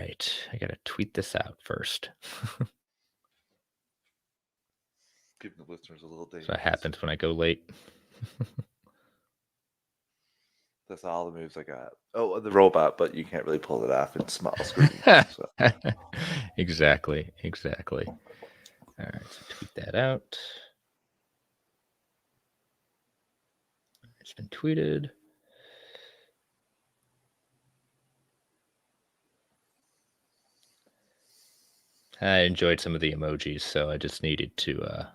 right. I got to tweet this out first. Giving the listeners a little day. So that happens when I go late. That's all the moves I got. Oh, the robot, but you can't really pull it off in small screen. So. Exactly. All right, so tweet that out. It's been tweeted. I enjoyed some of the emojis, so I just needed to.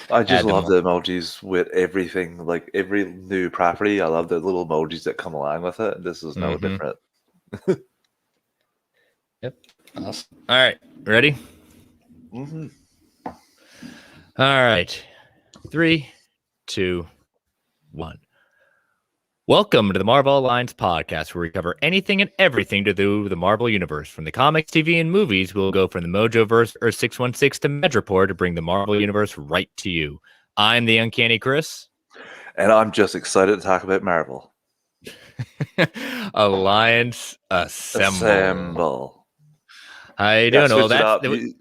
I just love the emojis with everything, like every new property. I love the little emojis that come along with it. This is no different. Yep. Awesome. All right. Ready? Mm-hmm. All right. 3, 2, 1. Welcome to the Marvel Alliance podcast, where we cover anything and everything to do with the Marvel Universe. From the comics, TV, and movies, we'll go from the Mojoverse or 616 to Madripoor to bring the Marvel Universe right to you. I'm the Uncanny Chris. And I'm just excited to talk about Marvel. Alliance Assemble. How you doing?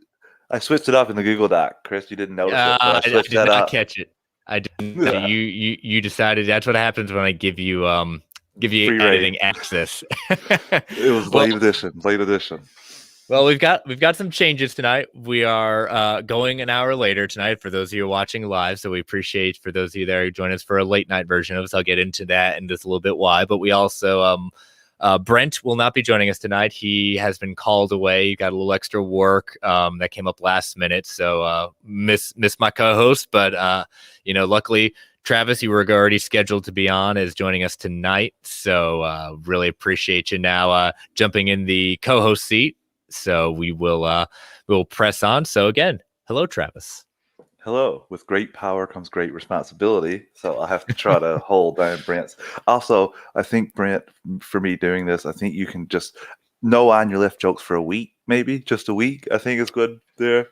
I switched it up in the Google Doc. Chris, you didn't notice it. I did not catch it. I didn't. You decided that's what happens when I give you free editing access. It was late edition. Well, we've got some changes tonight. We are going an hour later tonight for those of you watching live. So we appreciate for those of you that are joining us for a late night version of us. I'll get into that and just a little bit why. But we also Brent will not be joining us tonight. He has been called away. He got a little extra work that came up last minute. So miss my co-host, but luckily Travis, you were already scheduled to be on, is joining us tonight. So really appreciate you now jumping in the co-host seat. So we'll press on. So again, hello, Travis. Hello. With great power comes great responsibility. So I'll have to try to hold down Brent's. Also, I think, Brent, for me doing this, I think you can just no on your left jokes for a week, maybe just a week. I think is good there.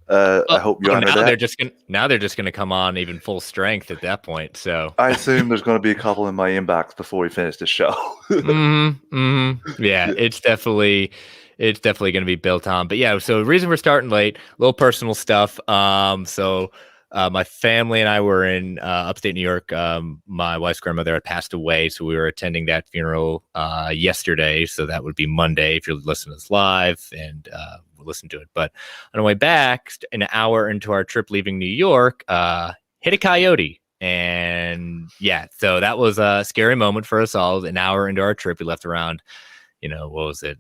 I hope you honor that. Now they're just gonna come on even full strength at that point. So I assume there's going to be a couple in my inbox before we finish the show. Yeah, it's definitely going to be built on. But yeah, so the reason we're starting late, a little personal stuff. My family and I were in upstate New York. My wife's grandmother had passed away, so we were attending that funeral yesterday. So that would be Monday if you're listening to this live, and we'll listen to it. But on the way back, an hour into our trip leaving New York, hit a coyote. And yeah, so that was a scary moment for us all. An hour into our trip, we left around, what was it?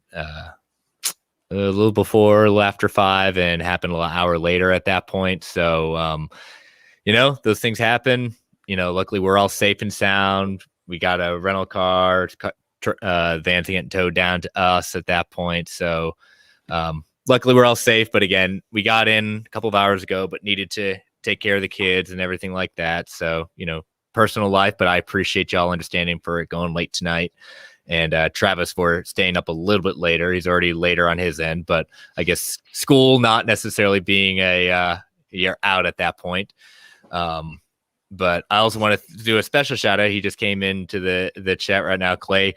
A little before, a little after 5, and happened an hour later at that point. So, those things happen. Luckily we're all safe and sound. We got a rental car, van's getting towed down to us at that point. So, luckily we're all safe. But again, we got in a couple of hours ago, but needed to take care of the kids and everything like that. So, personal life, but I appreciate y'all understanding for it going late tonight. And Travis for staying up a little bit later. He's already later on his end, but I guess school not necessarily being you're out at that point. But I also want to do a special shout out. He just came into the chat right now. Clay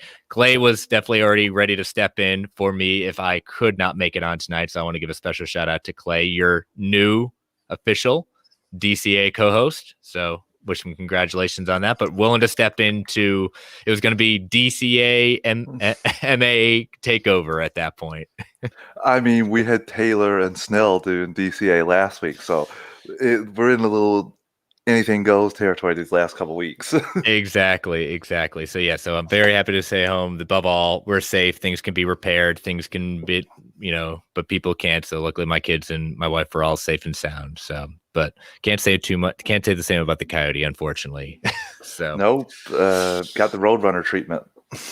was definitely already ready to step in for me if I could not make it on tonight. So I want to give a special shout out to Clay, your new official DCA co-host. So wish him congratulations on that, but willing to step into, it was going to be DCA and MA takeover at that point. I mean, we had Taylor and Snell doing DCA last week, so we're in a little anything goes territory these last couple of weeks. Exactly. So I'm very happy to stay home. Above all, we're safe. Things can be repaired. Things can be, but people can't. So luckily my kids and my wife are all safe and sound. So, but can't say too much. Can't say the same about the coyote, unfortunately. So nope. Got the Roadrunner treatment.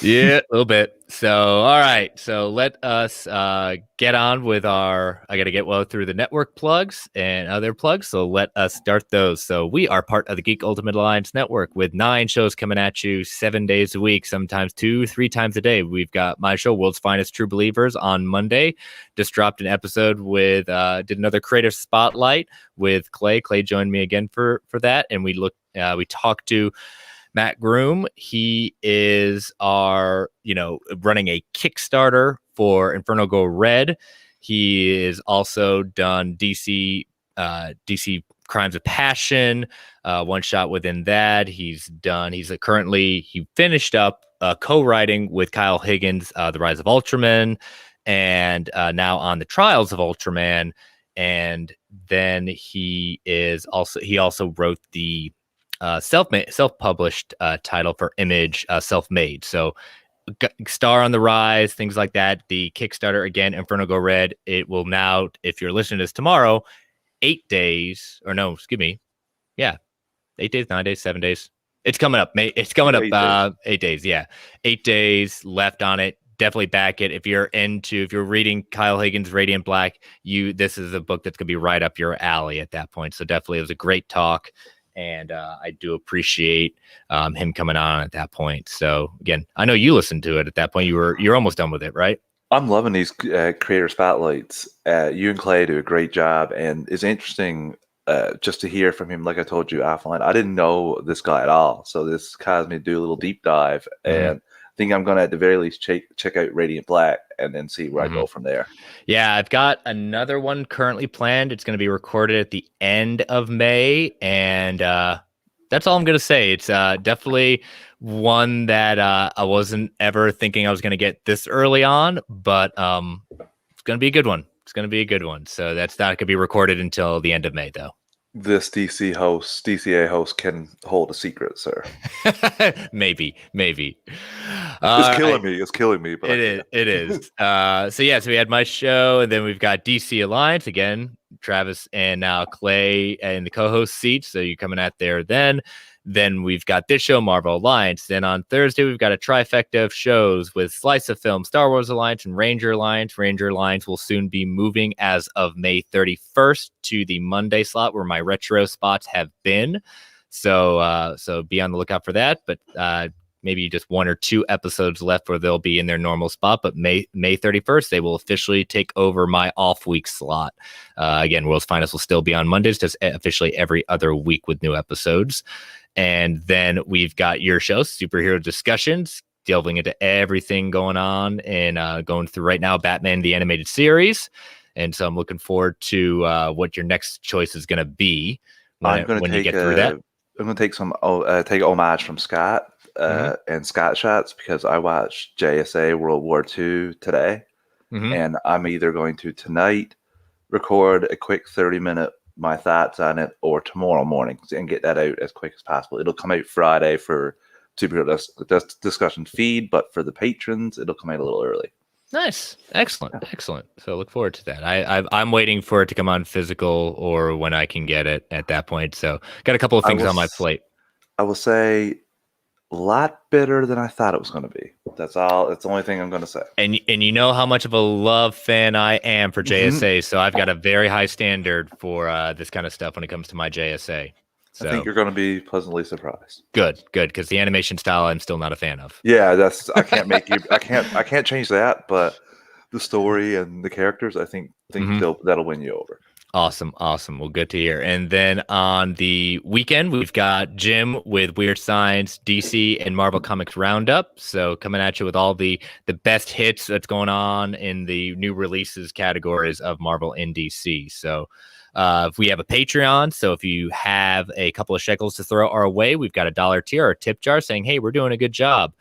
Yeah, a little bit. So, all right. So let us get on with I got to get through the network plugs and other plugs. So let us start those. So we are part of the Geek Ultimate Alliance Network with 9 shows coming at you 7 days a week, sometimes 2-3 times a day. We've got my show, World's Finest True Believers, on Monday. Just dropped an episode with, did another creative spotlight with Clay. Clay joined me again for that. And we talked to Matt Groom. He is running a Kickstarter for Inferno Go Red. He is also done DC Crimes of Passion, one shot within that. He finished up co-writing with Kyle Higgins, The Rise of Ultraman, and now on the Trials of Ultraman. And then he also wrote the self-published title for Image, Self-Made. So Star on the Rise, things like that. The Kickstarter, again, Inferno Go Red. It will now, if you're listening to this tomorrow, 8 days, or no, excuse me. Yeah. 8 days, 9 days, 7 days. It's coming up. It's coming up 8 days. Yeah. 8 days left on it. Definitely back it. If you're reading Kyle Higgins' Radiant Black, this is a book that's going to be right up your alley at that point. So definitely it was a great talk. And I do appreciate him coming on at that point. So again, I know you listened to it at that point. You're almost done with it, right? I'm loving these creator spotlights. You and Clay do a great job, and it's interesting just to hear from him. Like I told you offline, I didn't know this guy at all, so this caused me to do a little deep dive, and I think I'm going to at the very least check out Radiant Black and then see where I go from there. Yeah, I've got another one currently planned. It's going to be recorded at the end of May, and that's all I'm going to say. It's definitely one that I wasn't ever thinking I was going to get this early on, but it's going to be a good one. So that's not going to be recorded until the end of May, though. This DCA host can hold a secret, sir. maybe. It's killing me. But it is. So we had my show, and then we've got DC Alliance again, Travis and now Clay in the co-host seat. So you're coming at there then. Then we've got this show, Marvel Alliance. Then on Thursday, we've got a trifecta of shows with Slice of Film, Star Wars Alliance, and Ranger Alliance. Ranger Alliance will soon be moving as of May 31st to the Monday slot where my retro spots have been. So be on the lookout for that. But maybe just 1 or 2 episodes left where they'll be in their normal spot. But May 31st, they will officially take over my off-week slot. Again, World's Finest will still be on Mondays, just officially every other week with new episodes. And then we've got your show, Superhero Discussions, delving into everything going on and going through right now Batman the Animated Series. And so I'm looking forward to what your next choice is going to be when you get through that. I'm going to take homage from Scott and Scott Shots, because I watched JSA World War II today, and I'm either going to tonight record a quick 30-minute my thoughts on it, or tomorrow morning, and get that out as quick as possible. It'll come out Friday for Superhero Discussion feed, but for the patrons, it'll come out a little early. Nice. Excellent. So look forward to that. I'm waiting for it to come on physical or when I can get it at that point. So got a couple of things on my plate. I will say a lot better than I thought it was going to be. That's all. That's the only thing I'm going to say. And you know how much of a love fan I am for JSA. So I've got a very high standard for this kind of stuff when it comes to my JSA. So I think you're going to be pleasantly surprised. Good. Because the animation style I'm still not a fan of. Yeah, I can't change that. But the story and the characters, I think that'll win you over. Awesome. Well, good to hear. And then on the weekend, we've got Jim with Weird Science, DC, and Marvel Comics Roundup. So coming at you with all the best hits that's going on in the new releases categories of Marvel in DC. So if we have a Patreon, so if you have a couple of shekels to throw our way, we've got a $1 tier or a tip jar saying, hey, we're doing a good job.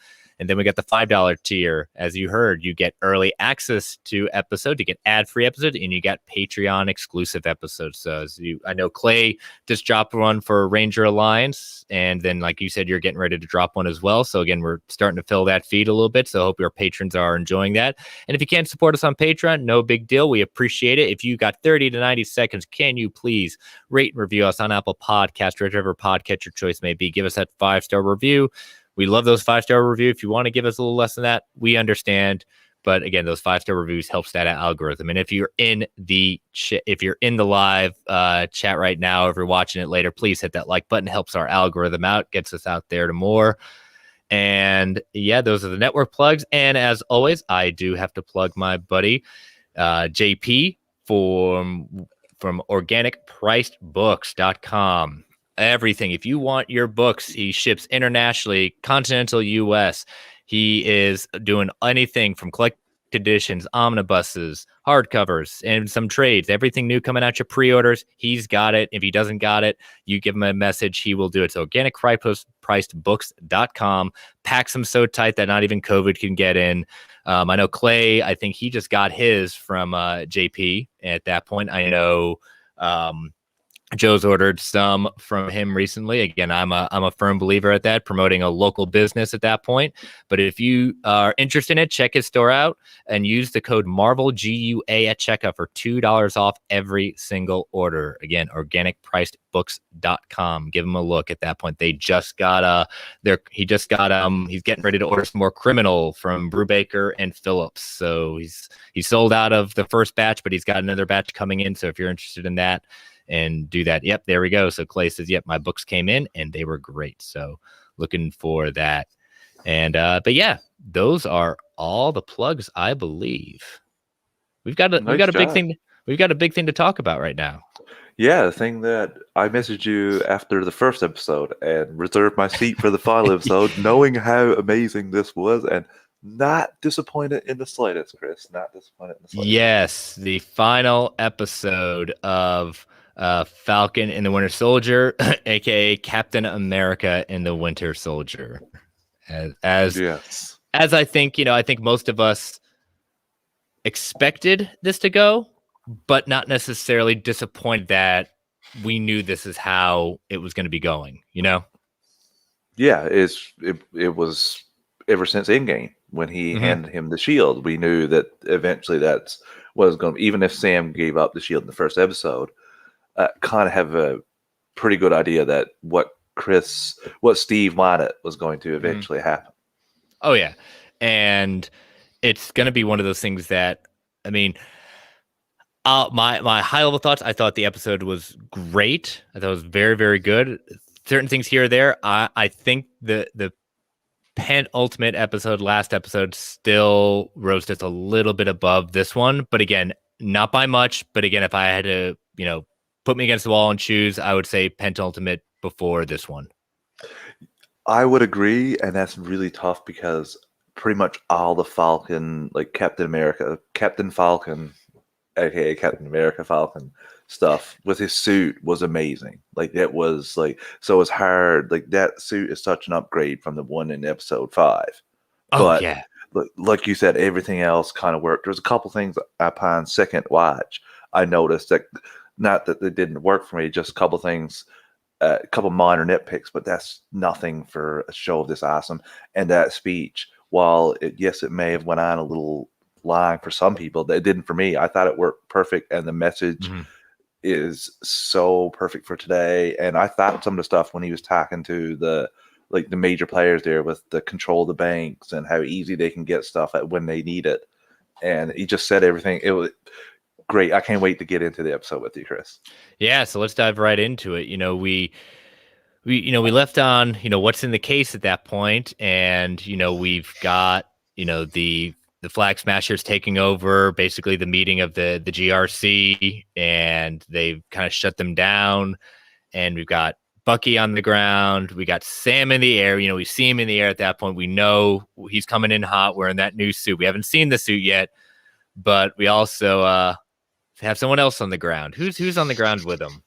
And then we got the $5 tier. As you heard, you get early access to episodes, you get ad-free episodes, and you get Patreon exclusive episodes. So I know Clay just dropped one for Ranger Alliance, and then like you said, you're getting ready to drop one as well. So again, we're starting to fill that feed a little bit. So I hope your patrons are enjoying that. And if you can't support us on Patreon, no big deal. We appreciate it. If you got 30 to 90 seconds, can you please rate and review us on Apple Podcasts, or whichever podcast your choice may be? Give us that 5-star review. We love those 5-star reviews. If you want to give us a little less than that, we understand. But again, those 5-star reviews helps that algorithm. And if you're in the live chat right now, if you're watching it later, please hit that like button. It helps our algorithm out, gets us out there to more. And yeah, those are the network plugs. And as always, I do have to plug my buddy JP from organicpricedbooks.com. Everything. If you want your books, he ships internationally, continental US. He is doing anything from editions, omnibuses, hardcovers, and some trades. Everything new coming out your pre-orders, he's got it. If he doesn't got it, you give him a message, he will do it. So organicprisedbooks.com. Packs them so tight that not even COVID can get in. I know Clay, I think he just got his from JP at that point. I know Joe's ordered some from him recently. Again, I'm a firm believer at that, promoting a local business at that point. But if you are interested in it, check his store out and use the code Marvel GUA at checkout for $2 off every single order. Again, organicprisedbooks.com. Give him a look at that point. They just got he's getting ready to order some more Criminal from Brubaker and Phillips. So he's sold out of the first batch, but he's got another batch coming in. So if you're interested in that, and do that. Yep, there we go. So Clay says, yep, my books came in and they were great. So looking for that. And but yeah, those are all the plugs, I believe. We've got a big thing. We've got a big thing to talk about right now. Yeah, the thing that I messaged you after the first episode and reserved my seat for the final episode, knowing how amazing this was, and not disappointed in the slightest, Chris. Not disappointed in the slightest. Yes, the final episode of Falcon and the Winter Soldier, aka Captain America and the Winter Soldier. As I think, I think most of us expected this to go, but not necessarily disappointed that we knew this is how it was going to be going, Yeah, it was ever since Endgame when he handed him the shield. We knew that eventually that's what was going to, even if Sam gave up the shield in the first episode, kind of have a pretty good idea that what Steve wanted was going to eventually happen. Oh yeah. And it's going to be one of those things that, I mean, my high level thoughts, I thought the episode was great. I thought it was very, very good. Certain things here or there. I think the penultimate episode, last episode, still rose just a little bit above this one. But again, not by much. But again, if I had to, put me against the wall and choose, I would say penultimate before this one. I would agree, and that's really tough because pretty much all the Falcon, like Captain Falcon, aka Captain America Falcon stuff with his suit was amazing. Like that was like, so it's hard. Like that suit is such an upgrade from the one in episode 5. Oh yeah. Like you said, everything else kind of worked. There's a couple things upon second watch I noticed that, not that they didn't work for me, just a couple things, a couple minor nitpicks, but that's nothing for a show of this awesome. And that speech, while it may have went on a little long for some people, it didn't for me. I thought it worked perfect, and the message is so perfect for today. And I thought some of the stuff when he was talking to the major players there with the control of the banks and how easy they can get stuff when they need it, and he just said everything. It was great. I can't wait to get into the episode with you, Chris. Yeah, so let's dive right into it. We left on, what's in the case at that point, and we've got, the Flag Smashers taking over basically the meeting of the GRC, and they've kind of shut them down, and we've got Bucky on the ground, we got Sam in the air. We see him in the air at that point. We know he's coming in hot wearing that new suit. We haven't seen the suit yet, but we also have someone else on the ground. Who's on the ground with him?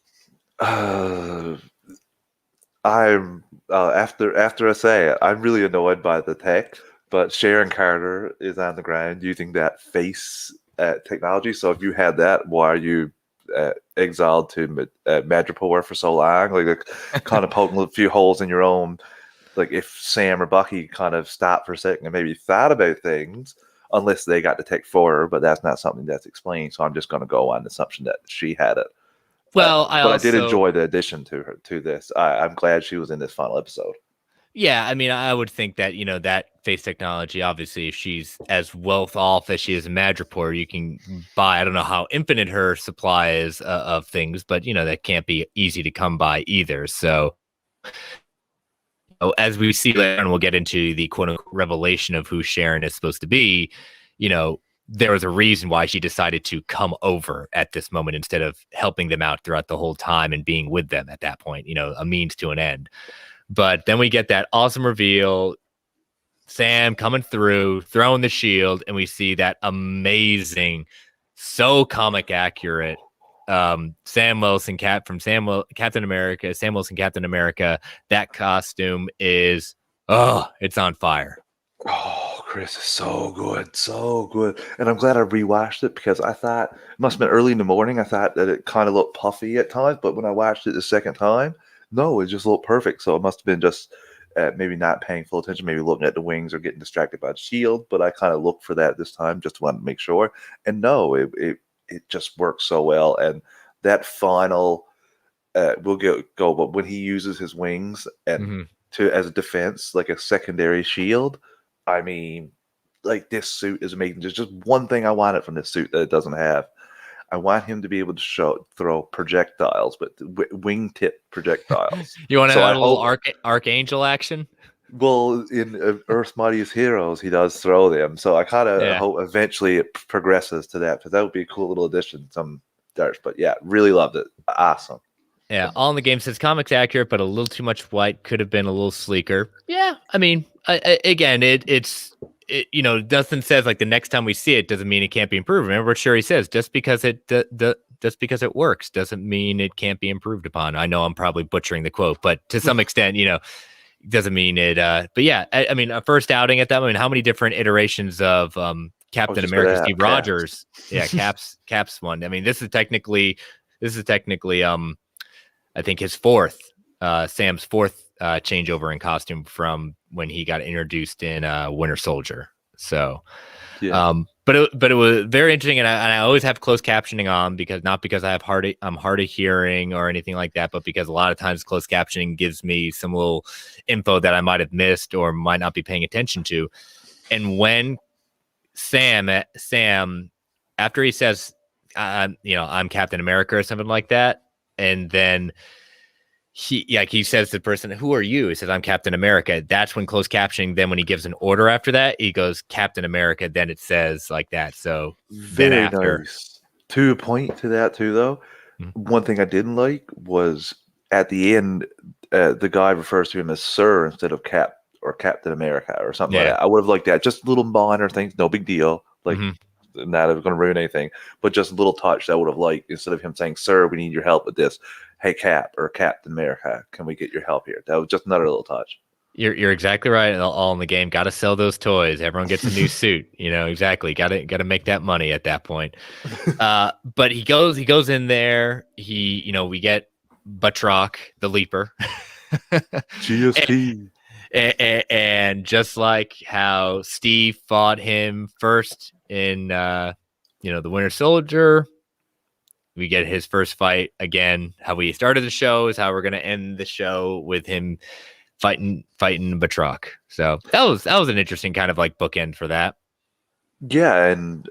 I'm after I say it, I'm really annoyed by the tech, but Sharon Carter is on the ground using that face technology. So if you had that, why are you exiled to Madripoor for so long? Like kind of poking a few holes in your own. Like if Sam or Bucky kind of stopped for a second and maybe thought about things, unless they got the tech for her, but that's not something that's explained. So I'm just going to go on the assumption that she had it. Well, I did enjoy the addition to this. I'm glad she was in this final episode. Yeah, I mean, I would think that, that face technology, obviously, if she's as wealth off as she is in Madripoor, you can buy, I don't know how infinite her supply is of things, but, that can't be easy to come by either. So as we see later, and we'll get into the quote unquote revelation of who Sharon is supposed to be, there was a reason why she decided to come over at this moment instead of helping them out throughout the whole time and being with them at that point, a means to an end. But then we get that awesome reveal. Sam coming through, throwing the shield, and we see that amazing, so comic accurate Sam Wilson Captain America, Sam Wilson Captain America. That costume is it's on fire. Oh, Chris is so good, so good. And I'm glad I rewatched it because I thought it must have been early in the morning. I thought that it kind of looked puffy at times, but when I watched it the second time, no, it just looked perfect. So it must have been just maybe not paying full attention, maybe looking at the wings or getting distracted by the shield. But I kind of looked for that this time, just wanted to make sure. And no, it just works so well. And that final, we'll go, but when he uses his wings and to as a defense, like a secondary shield. I mean, like this suit is amazing. There's just one thing I wanted from this suit that it doesn't have. I want him to be able to throw projectiles, but wingtip projectiles. You want to have a little archangel action? Well, in Earth's Mightiest Heroes, he does throw them. So I kind of hope eventually it progresses to that, because that would be a cool little addition. Some darts, but yeah, really loved it. Awesome. Yeah, all in the game says comics accurate, but a little too much white. Could have been a little sleeker. Yeah, I mean, again, it's Dustin says like the next time we see it doesn't mean it can't be improved. Remember what Sherry says: just because it works doesn't mean it can't be improved upon. I know I'm probably butchering the quote, but to some extent, doesn't mean it. But yeah, I mean, a first outing at that. I mean, how many different iterations of Captain America, Steve Rogers? Yeah, Cap's one. I mean, this is technically I think his Sam's fourth changeover in costume from when he got introduced in Winter Soldier. So, yeah. But it was very interesting, and I always have closed captioning on not because I'm hard of hearing or anything like that, but because a lot of times closed captioning gives me some little info that I might have missed or might not be paying attention to. And when Sam after he says, I'm Captain America or something like that, and then he says to the person, "Who are you?" He says, "I'm Captain America." That's when closed captioning. Then when he gives an order after that, he goes Captain America. Then it says like that. So very nice. To point to that too, though, one thing I didn't like was at the end, the guy refers to him as Sir instead of Cap or Captain America or something like that. I would have liked that. Just little minor things, no big deal. Like. Not going to ruin anything, but just a little touch that I would have liked. Instead of him saying, "Sir, we need your help with this," "Hey, Cap or Captain America, can we get your help here?" That was just another little touch. You're exactly right. All in the game. Got to sell those toys. Everyone gets a new suit. Exactly. Got to make that money at that point. But he goes in there. We get Batroc, the Leaper. GSP. And just like how Steve fought him first in the Winter Soldier, we get his first fight again. How we started the show is how we're going to end the show with him fighting Batroc. So that was an interesting kind of like bookend for that. Yeah, and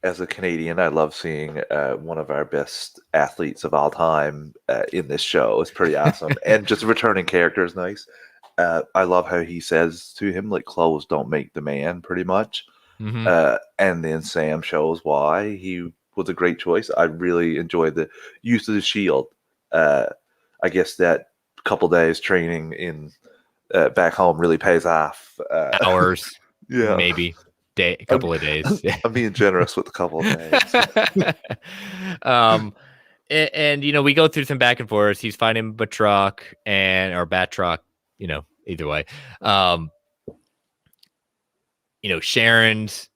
as a Canadian, I love seeing one of our best athletes of all time in this show. It's pretty awesome, and just a returning character is nice. I love how he says to him, like, clothes don't make the man, pretty much. And then Sam shows why he was a great choice. I really enjoyed the use of the shield. I guess that couple days training in back home really pays off. Hours, yeah, maybe a couple of days. I'm being generous with a couple of days. And we go through some back and forth. He's fighting Batroc or Batroc. Either way. Sharon's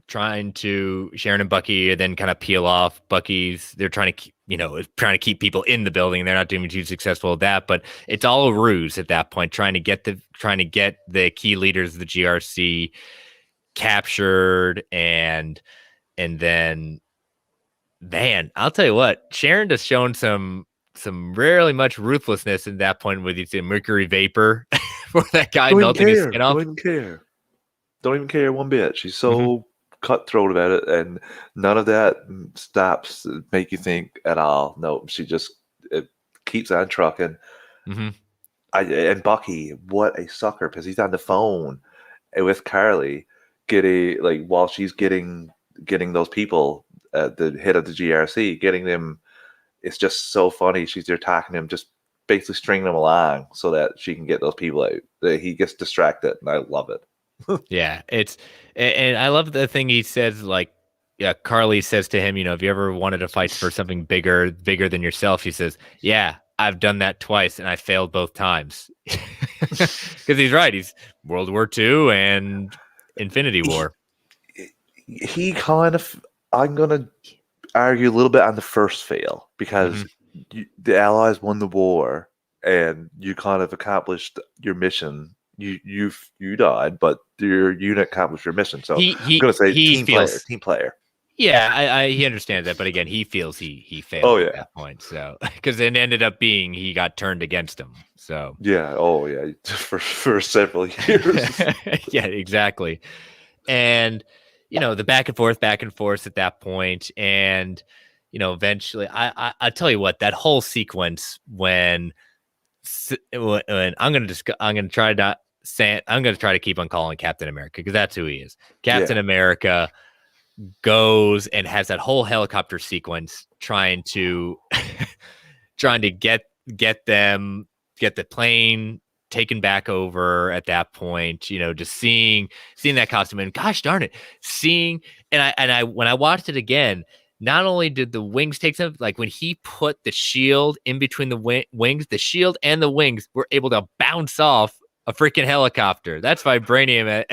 Sharon and Bucky then kind of peel off. They're trying to keep people in the building. They're not doing too successful at that, but it's all a ruse at that point, trying to get the key leaders of the GRC captured, and then, man, I'll tell you what, Sharon has shown some rarely much ruthlessness in that point with the mercury vapor for that guy melting his skin off. Don't even care one bit. She's so cutthroat about it, and none of that stops make you think at all. No, she just keeps on trucking. And Bucky, what a sucker, because he's on the phone with Carly, while she's getting those people, the head of the GRC, getting them. It's just so funny. She's there talking to him, just basically stringing them along so that she can get those people out. He gets distracted, and I love it. Yeah, and I love the thing he says, like, yeah, Carly says to him, if you ever wanted to fight for something bigger than yourself, he says, yeah, I've done that twice and I failed both times. Because he's right. He's World War II and Infinity War. He kind of, I'm going to argue a little bit on the first fail because the Allies won the war and you kind of accomplished your mission. You died, but your unit accomplished your mission. So I'm going to say he feels, team player. Yeah, he understands that, but again, he feels he failed at that point. So because it ended up being he got turned against him. So yeah, for several years. Yeah, exactly. And the back and forth at that point, and eventually, I tell you what, that whole sequence when I'm gonna try to keep on calling Captain America because that's who he is. Captain America goes and has that whole helicopter sequence trying to get the plane taken back over at that point, just seeing that costume, and gosh darn it, I when I watched it again, not only did the wings take some, like when he put the shield in between the wings, the shield and the wings were able to bounce off a freaking helicopter. That's vibranium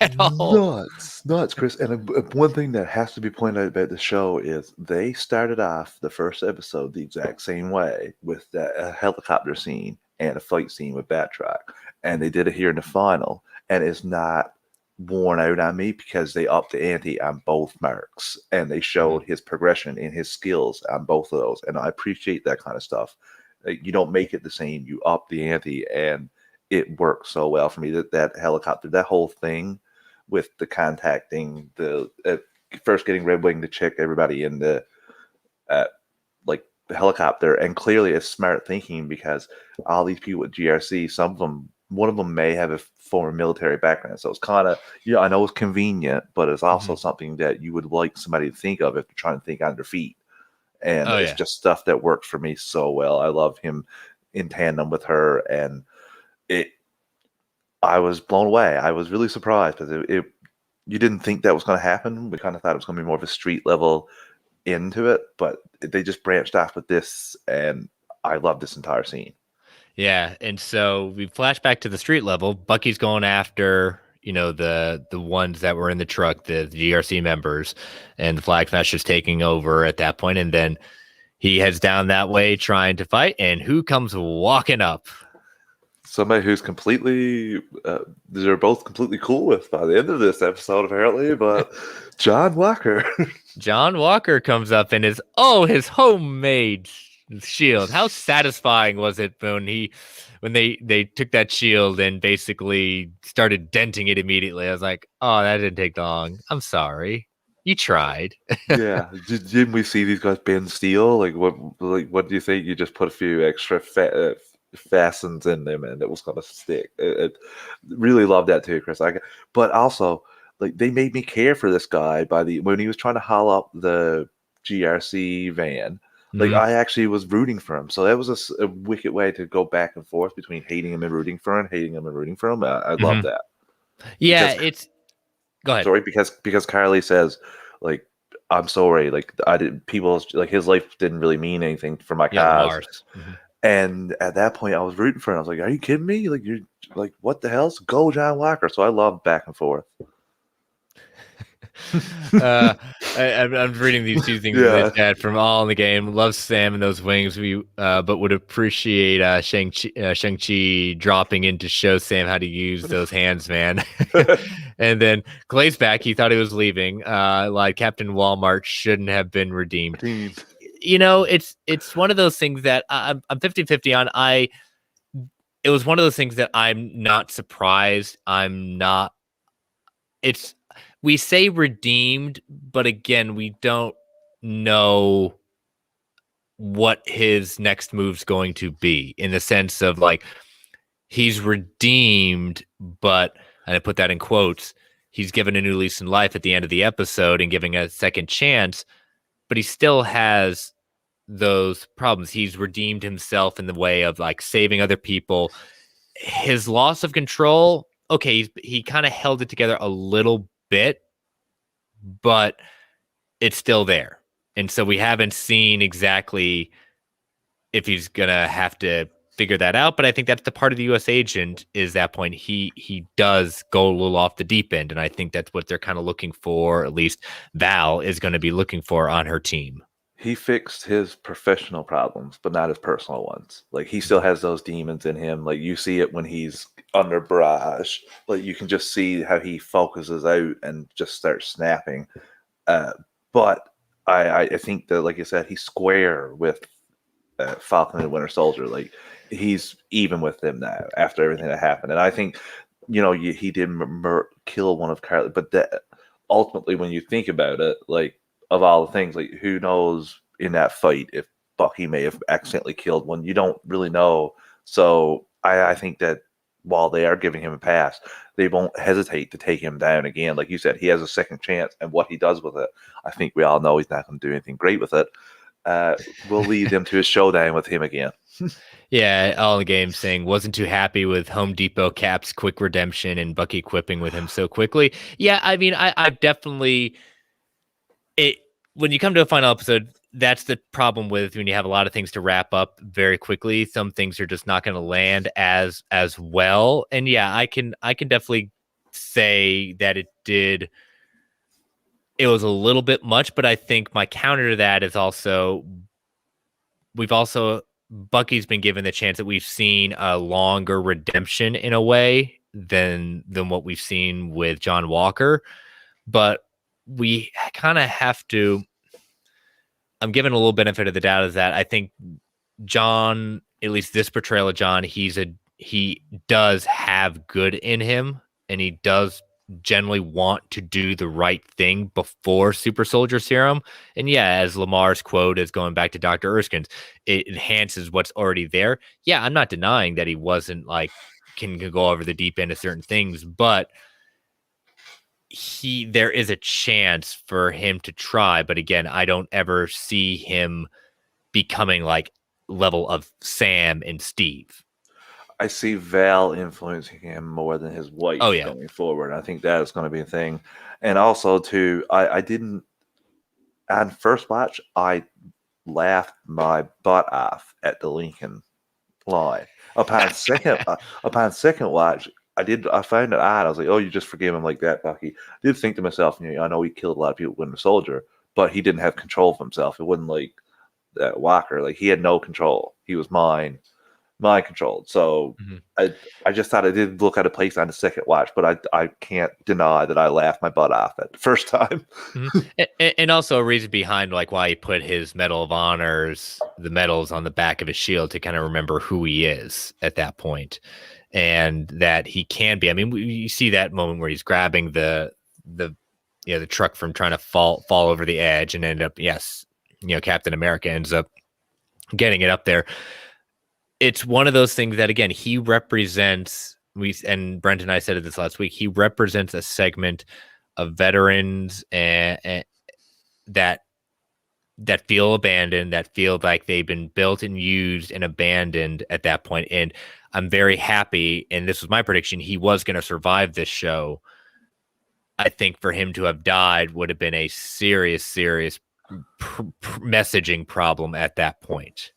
at all. Nuts, Chris. And one thing that has to be pointed out about the show is they started off the first episode the exact same way with that helicopter scene and a fight scene with Batroc, and they did it here in the final, and it's not worn out on me because they upped the ante on both marks and they showed his progression in his skills on both of those, and I appreciate that kind of stuff. You don't make it the same, you up the ante, and it worked so well for me. That helicopter, that whole thing with the contacting the first getting Red Wing to check everybody in the like the helicopter, and clearly it's smart thinking because all these people with GRC, one of them may have a former military background, so it's kind of, I know it's convenient, but it's also something that you would like somebody to think of if they're trying to think on their feet. And it's just stuff that works for me so well. I love him in tandem with her, and I was blown away. I was really surprised because you didn't think that was going to happen. We kind of thought it was going to be more of a street level into it, but they just branched off with this, and I love this entire scene. Yeah, and so we flash back to the street level. Bucky's going after the ones that were in the truck, the GRC members, and the Flag Smashers taking over at that point, and then he heads down that way trying to fight, and who comes walking up? Somebody who's completely, they're both completely cool with by the end of this episode, apparently, but John Walker. John Walker comes up in his homemade shield. How satisfying was it when they took that shield and basically started denting it immediately? I was like, oh, that didn't take long. I'm sorry. You tried. Yeah. Didn't we see these guys bend steel? What do you think? You just put a few extra fastens in them and it was going to stick. Really love that too, Chris. But also, they made me care for this guy when he was trying to haul up the GRC van. I actually was rooting for him. So that was a wicked way to go back and forth between hating him and rooting for him. I love that. Yeah, go ahead. Sorry, because Carly says, I'm sorry, his life didn't really mean anything for my cause. And at that point, I was rooting for him. I was like, "Are you kidding me? You're what the hell? Go John Walker!" So I love back and forth. I'm reading these two things with Dad from All in the Game. Love Sam and those wings. But would appreciate Shang-Chi dropping in to show Sam how to use those hands, man. And then Clay's back. He thought he was leaving. Like Captain Walmart shouldn't have been redeemed. It's one of those things that I'm 50-50 on. It was one of those things that I'm not surprised. We say redeemed, but again, we don't know what his next move's going to be, in the sense of he's redeemed, but, and I put that in quotes, he's given a new lease in life at the end of the episode and giving a second chance, but he still has those problems. He's redeemed himself in the way of saving other people. His loss of control, okay, he kind of held it together a little bit, but it's still there. And so we haven't seen exactly if he's gonna have to figure that out. But I think that's the part of the U.S. agent is that point he does go a little off the deep end, and I think that's what they're kind of looking for. At least Val is going to be looking for on her team. He fixed his professional problems, but not his personal ones. Like he still has those demons in him. Like you see it when he's under barrage. Like you can just see how he focuses out and just starts snapping. But I think that, like I said, he's square with Falcon and Winter Soldier. Like he's even with them now after everything that happened. And I think, he did kill one of Carly, but that ultimately, when you think about it, like of all the things, like who knows in that fight if Bucky may have accidentally killed one? You don't really know. So I think that while they are giving him a pass, they won't hesitate to take him down again. Like you said, he has a second chance, and what he does with it, I think we all know he's not going to do anything great with it. We'll lead them to a showdown with him again. Yeah, all in the game saying wasn't too happy with Home Depot Cap's quick redemption and Bucky quipping with him so quickly. Yeah, I mean, I've definitely when you come to a final episode, that's the problem with when you have a lot of things to wrap up very quickly. Some things are just not going to land as well. And yeah, I can definitely say that it was a little bit much, but I think my counter to that is also Bucky's been given the chance that we've seen a longer redemption in a way than what we've seen with John Walker. But we kind of have to, I'm giving a little benefit of the doubt is that I think John, at least this portrayal of John, he does have good in him, and he does generally want to do the right thing before Super Soldier Serum. And yeah, as Lamar's quote is going back to Dr. Erskine's, it enhances what's already there. Yeah, I'm not denying that he wasn't like can go over the deep end of certain things, but there is a chance for him to try. But again, I don't ever see him becoming like level of Sam and Steve. I see Val influencing him more than his wife going forward. I think that is going to be a thing. And also, too, I didn't, on first watch, I laughed my butt off at the Lincoln line. Upon second watch, I found it odd. I was like, oh, you just forgave him like that, Bucky. I did think to myself, I know he killed a lot of people with the soldier, but he didn't have control of himself. It wasn't like that Walker. Like he had no control. He was mind controlled. So I just thought I did look at a place on the second watch, but I can't deny that I laughed my butt off at the first time. And also a reason behind like why he put his Medal of Honors, the medals on the back of his shield to kind of remember who he is at that point, and that he can be. I mean, you see that moment where he's grabbing the truck from trying to fall over the edge and end up, Captain America ends up getting it up there. It's one of those things that, again, he represents, and Brent and I said it this last week, he represents a segment of veterans and that feel abandoned, that feel like they've been built and used and abandoned at that point. And I'm very happy, and this was my prediction, he was going to survive this show. I think for him to have died would have been a serious messaging problem at that point.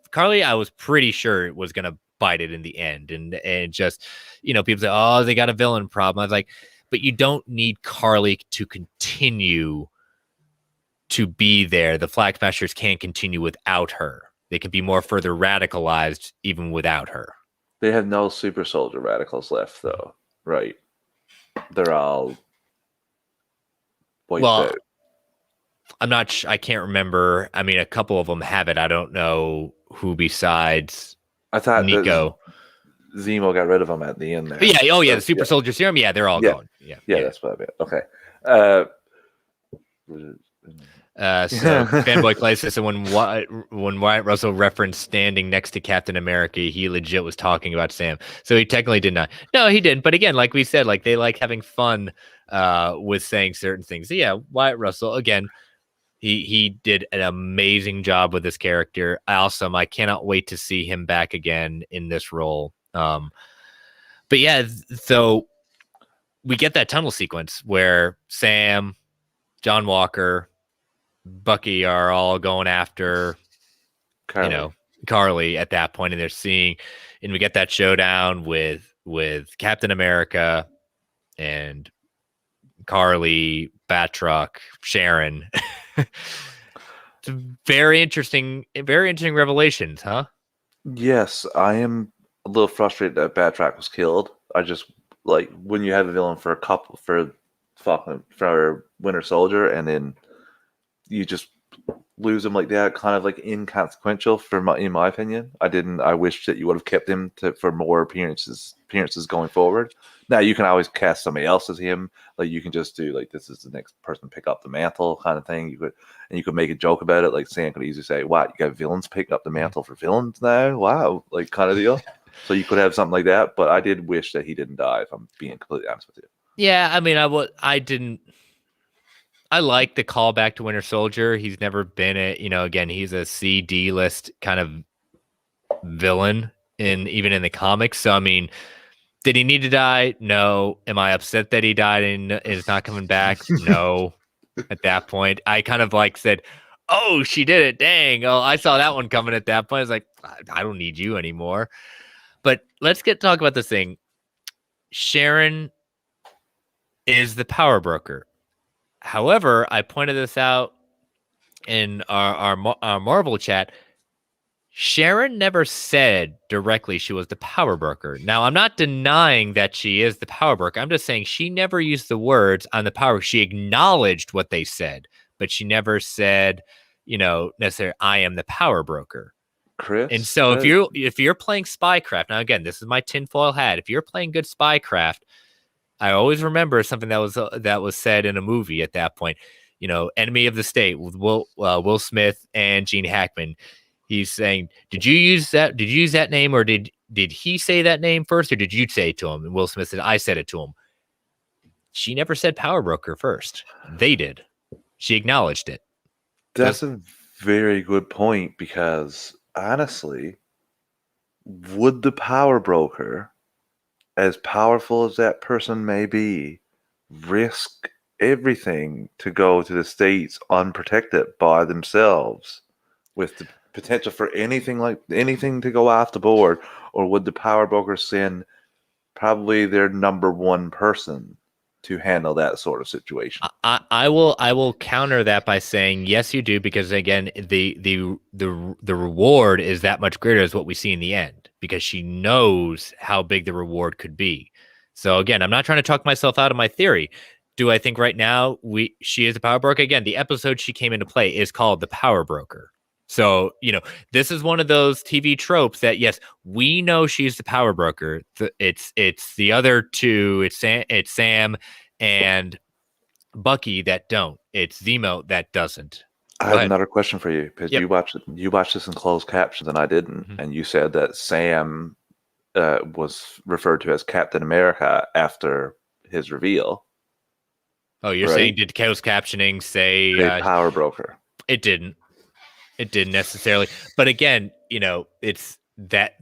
Carly, I was pretty sure it was going to bite it in the end. And just, people say, oh, they got a villain problem. I was like, but you don't need Carly to continue to be there. The Flag Smashers can't continue without her. They can be more further radicalized even without her. They have no super soldier radicals left, though, right? They're all wiped out. I'm not. I can't remember. I mean, a couple of them have it. I don't know who besides. I thought Nico. Zemo got rid of them at the end there. Yeah. Oh, yeah. The Super Soldier Serum. Yeah, they're all gone. Yeah. That's what I meant. Okay. So Fanboy Clay says, so when Wyatt Russell referenced standing next to Captain America, he legit was talking about Sam. So he technically did not. No, he didn't. But again, like we said, like they like having fun with saying certain things. So yeah, Wyatt Russell, again, he did an amazing job with this character. I cannot wait to see him back again in this role. But yeah, so we get that tunnel sequence where Sam, John Walker, Bucky are all going after, Carly. Carly at that point, and they're seeing, and we get that showdown with Captain America and Carly, Batroc, Sharon. It's very interesting revelations, huh? Yes, I am a little frustrated that Batroc was killed. I just like when you have a villain for a couple for Winter Soldier, and then you just lose him like that, kind of like inconsequential in my opinion. I wish that you would have kept him for more appearances going forward. Now you can always cast somebody else as him. Like you can just do like this is the next person to pick up the mantle kind of thing. You could make a joke about it. Like Sam could easily say, "Wow, you got villains picking up the mantle for villains now? Wow!" Like kind of deal. So you could have something like that. But I did wish that he didn't die. If I'm being completely honest with you. Yeah, I mean, I didn't. I like the callback to Winter Soldier. He's never been again, he's a C-D list kind of villain even in the comics. So I mean, did he need to die? No. Am I upset that he died and is not coming back? No. At that point, I kind of like said, "Oh, she did it! Dang! Oh, I saw that one coming." At that point, I was like, "I don't need you anymore." But let's talk about this thing. Sharon is the power broker. However, I pointed this out in our Marvel chat. Sharon never said directly she was the power broker. Now, I'm not denying that she is the power broker. I'm just saying she never used the words on the power. She acknowledged what they said, but she never said, necessarily, I am the power broker. Chris, And so if you're playing Spycraft, now again, this is my tinfoil hat. If you're playing good Spycraft, I always remember something that was said in a movie at that point. Enemy of the State with Will Smith and Gene Hackman. He's saying, "Did you use that name, or did he say that name first, or did you say it to him?" And Will Smith said, "I said it to him." She never said power broker first. They did. She acknowledged it. that's a very good point because honestly, would the power broker, as powerful as that person may be, risk everything to go to the States unprotected by themselves with the potential for anything to go off the board? Or would the power broker send probably their number one person to handle that sort of situation? I will counter that by saying yes, you do, because again, the reward is that much greater as what we see in the end, because she knows how big the reward could be. So again, I'm not trying to talk myself out of my theory. Do I think right now she is a power broker? Again, the episode she came into play is called The Power Broker. So, this is one of those TV tropes that, yes, we know she's the power broker. It's the other two. It's Sam and Bucky that don't. It's Zemo that doesn't. I have another question for you because Yep. you watched this in closed captions and I didn't, and you said that Sam was referred to as Captain America after his reveal. Oh, you're saying did closed captioning say power broker? It didn't. It didn't necessarily. But again, it's that.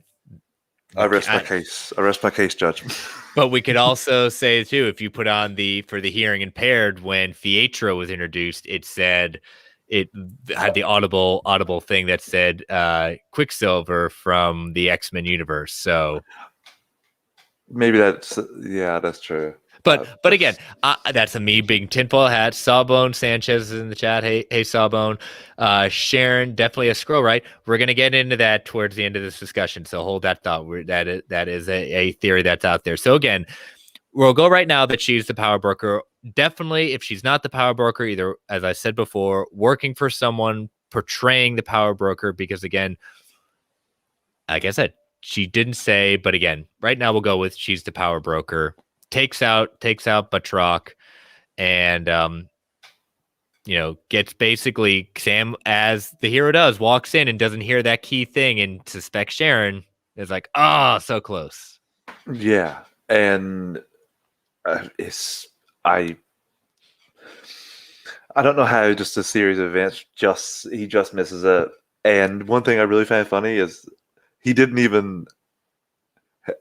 I rest my case. I rest my case judgment. But we could also say too, if you put on for the hearing impaired, when Pietro was introduced, it said it had the audible thing that said Quicksilver from the X-Men universe. So maybe that's true. But again, that's me being tinfoil hat. Sawbone Sanchez is in the chat. Hey, Sawbone. Sharon, definitely a Skrull, right? We're gonna get into that towards the end of this discussion. So hold that thought. That is a theory that's out there. So again, we'll go right now that she's the power broker. Definitely, if she's not the power broker, either, as I said before, working for someone portraying the power broker, because again, like I said, she didn't say, but again, right now we'll go with she's the power broker. Takes out Batroc, and gets basically Sam, as the hero does, walks in and doesn't hear that key thing and suspects Sharon. Is like, so close. Yeah, and I don't know how just a series of events he just misses it. And one thing I really find funny is he didn't even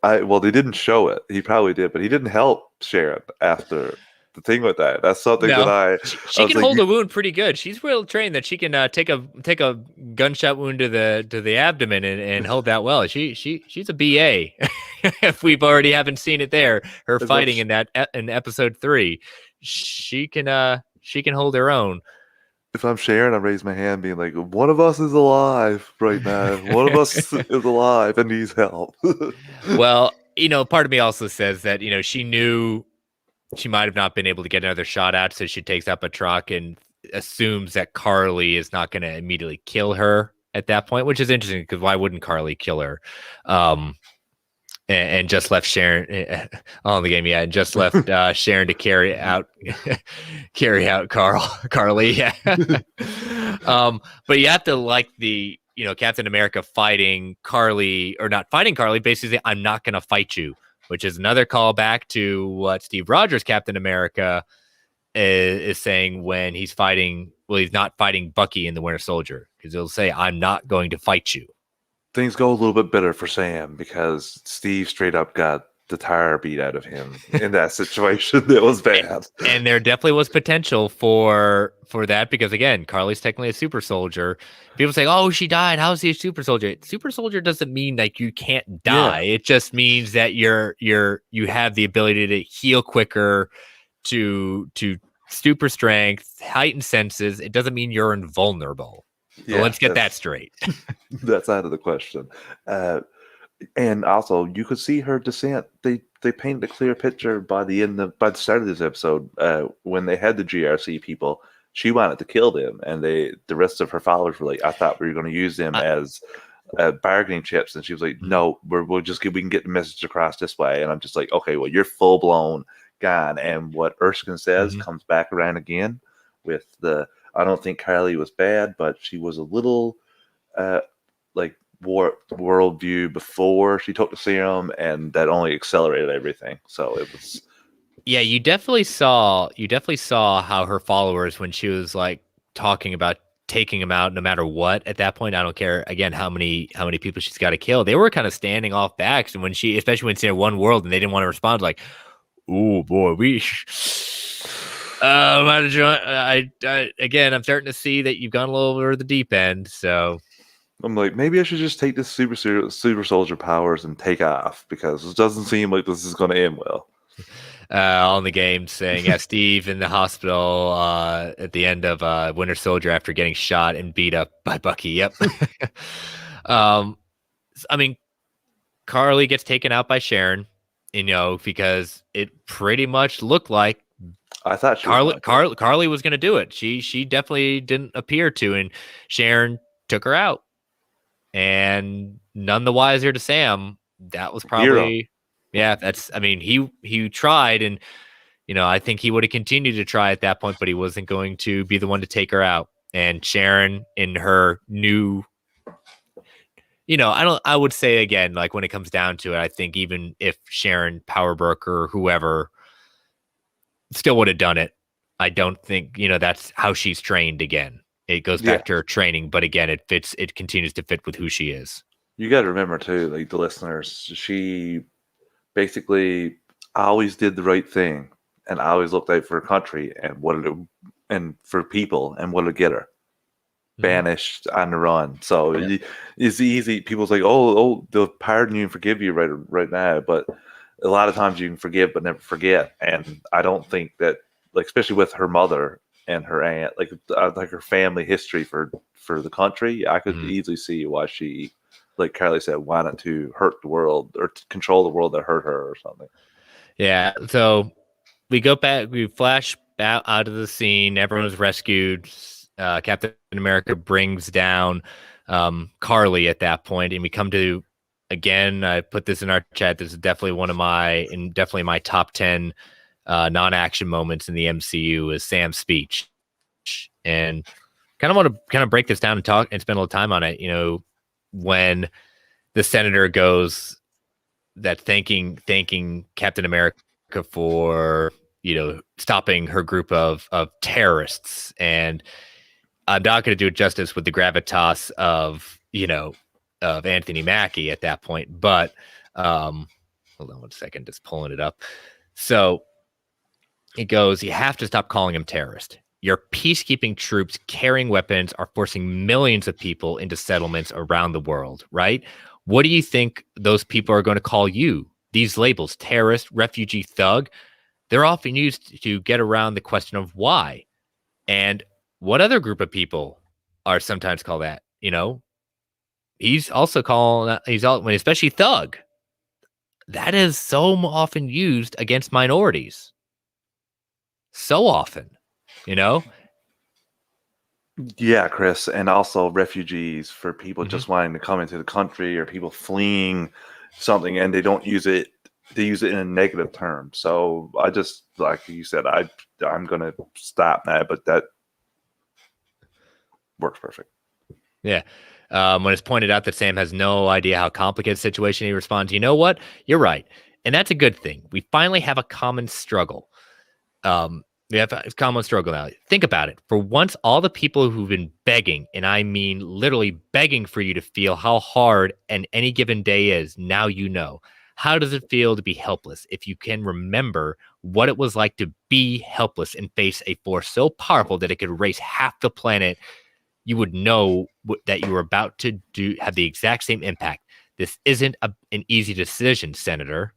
Well, they didn't show it. He probably did, but he didn't help Sharon after the thing with that. That's something that No, I she was can like, hold a wound pretty good. She's well trained that she can take a gunshot wound to the abdomen and hold that well. She's a BA. If we've already haven't seen it there, her if I'm, fighting in episode 3, she can hold her own. if I'm Sharon, I raise my hand, being like, one of us is alive right now. One of us is alive and needs help. Well, part of me also says that she knew she might have not been able to get another shot at, so she takes up a truck and assumes that Carly is not going to immediately kill her at that point, which is interesting because why wouldn't Carly kill her? And just left Sharon on the game, yeah, and just left Sharon to carry out Carly, yeah. But you have to like the Captain America fighting Carly or not fighting Carly, basically, I'm not going to fight you, which is another callback to what Steve Rogers Captain America is saying when he's fighting. Well, he's not fighting Bucky in the Winter Soldier because he'll say, "I'm not going to fight you." Things go a little bit better for Sam because Steve straight up got the tire beat out of him in that situation. It was bad. And there definitely was potential for that because again, Carly's technically a super soldier. People say, "Oh, she died. How is he a super soldier?" Super soldier doesn't mean like you can't die. Yeah. It just means that you have the ability to heal quicker, to super strength, heightened senses. It doesn't mean you're invulnerable. So let's get that straight. That's out of the question. And also, you could see her descent. They painted a clear picture by the start of this episode when they had the GRC people. She wanted to kill them, and the rest of her followers were like, "I thought we were going to use them as bargaining chips," and she was like, "No, we can get the message across this way." And I'm just like, "Okay, well, you're full blown gone." And what Erskine says comes back around again with the. I don't think Carly was bad, but she was a little like warped worldview before she took the serum, and that only accelerated everything. So it was. Yeah, you definitely saw how her followers, when she was like talking about taking him out no matter what at that point, I don't care again how many people she's got to kill, they were kind of standing off backs. And when she, especially when she had one world and they didn't want to respond, like, oh boy, we again, I'm starting to see that you've gone a little over the deep end. So I'm like, maybe I should just take this super soldier powers and take off because it doesn't seem like this is going to end well. On the game saying, yeah, Steve in the hospital at the end of Winter Soldier after getting shot and beat up by Bucky. Yep. I mean, Carly gets taken out by Sharon, because it pretty much looked like I thought Carly was going to do it. She definitely didn't appear to, and Sharon took her out. And none the wiser to Sam. That was probably, yeah. He tried, and I think he would have continued to try at that point, but he wasn't going to be the one to take her out. And Sharon, in her new, I would say again, like when it comes down to it, I think even if Sharon Power Broker or whoever still would have done it, I don't think that's how she's trained again. It goes back to her training, but again, it continues to fit with who she is. You got to remember too, like the listeners, she basically always did the right thing and always looked out for her country and for people and what would get her banished on the run. So it's easy. People's like, oh, they'll pardon you and forgive you right now, but a lot of times you can forgive but never forget. And I don't think that, like, especially with her mother and her aunt, like her family history for the country, I could easily see why she, like Carly said, wanted to hurt the world or to control the world that hurt her or something. Yeah. So we go back, we flash out of the scene. Everyone's rescued. Captain America brings down Carly at that point, and we come to, again, I put this in our chat. This is definitely definitely my top 10 non-action moments in the MCU is Sam's speech. And kind of want to break this down and talk and spend a little time on it. When the senator goes that thanking Captain America for, stopping her group of terrorists. And I'm not going to do it justice with the gravitas of Anthony Mackie at that point, but Hold on one second, just pulling it up. So it goes, you have to stop calling them terrorists. Your peacekeeping troops carrying weapons are forcing millions of people into settlements around the world, right? What do you think those people are going to call you? These labels, terrorist, refugee, thug, they're often used to get around the question of why. And what other group of people are sometimes called that? He's also calling, especially thug. That is so often used against minorities. So often, you know? Yeah, Chris, and also refugees for people Mhm. just wanting to come into the country or people fleeing something, and they don't use it. They use it in a negative term. So I just, like you said, I'm gonna stop that, but that works perfect. Yeah. When it's pointed out that Sam has no idea how complicated the situation, he responds, you know what? You're right. And that's a good thing. We finally have a common struggle. We have a common struggle now. Think about it. For once, all the people who've been begging, and I mean literally begging for you to feel how hard an any given day is, now you know. How does it feel to be helpless? If you can remember what it was like to be helpless and face a force so powerful that it could erase half the planet, you would know that you were about to have the exact same impact. This isn't an easy decision, Senator.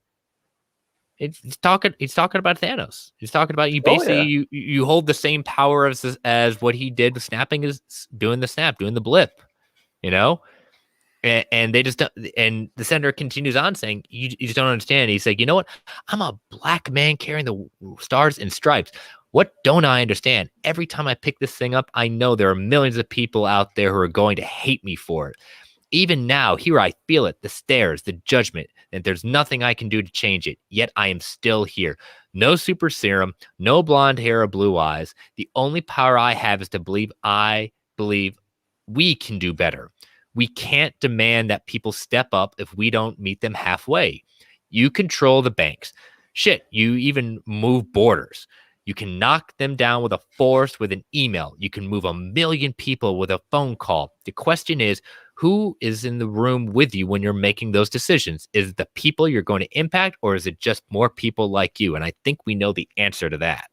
He's talking about Thanos. He's talking about you. Oh Basically, yeah, you hold the same power as what he did with snapping, is doing the snap, doing the blip. You know, and they just don't, and the senator continues on saying, you just don't understand. He's like, you know what? I'm a black man carrying the stars and stripes. What don't I understand? Every time I pick this thing up, I know there are millions of people out there who are going to hate me for it. Even now, here I feel it, the stares, the judgment, and there's nothing I can do to change it. Yet I am still here. No super serum, no blonde hair or blue eyes. The only power I have is to believe we can do better. We can't demand that people step up if we don't meet them halfway. You control the banks. Shit, you even move borders. You can knock them down with a force, with an email. You can move a million people with a phone call. The question is, who is in the room with you when you're making those decisions? Is it the people you're going to impact, or is it just more people like you? And I think we know the answer to that.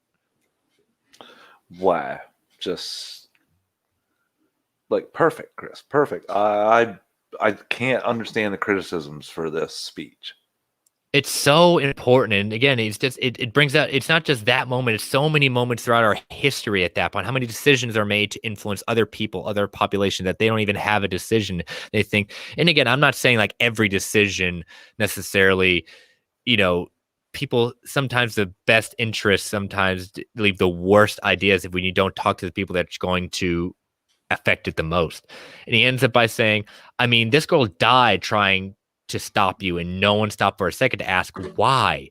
wow, just like perfect, Chris, perfect. I can't understand the criticisms for this speech. It's so important. And again, it brings out, it's not just that moment, it's so many moments throughout our history at that point. How many decisions are made to influence other people, other population, that they don't even have a decision. They think, and again, I'm not saying like every decision necessarily, you know, people sometimes the best interests sometimes leave the worst ideas if when you don't talk to the people that's going to affect it the most. And he ends up by saying, I mean, this girl died trying to stop you, and no one stopped for a second to ask why.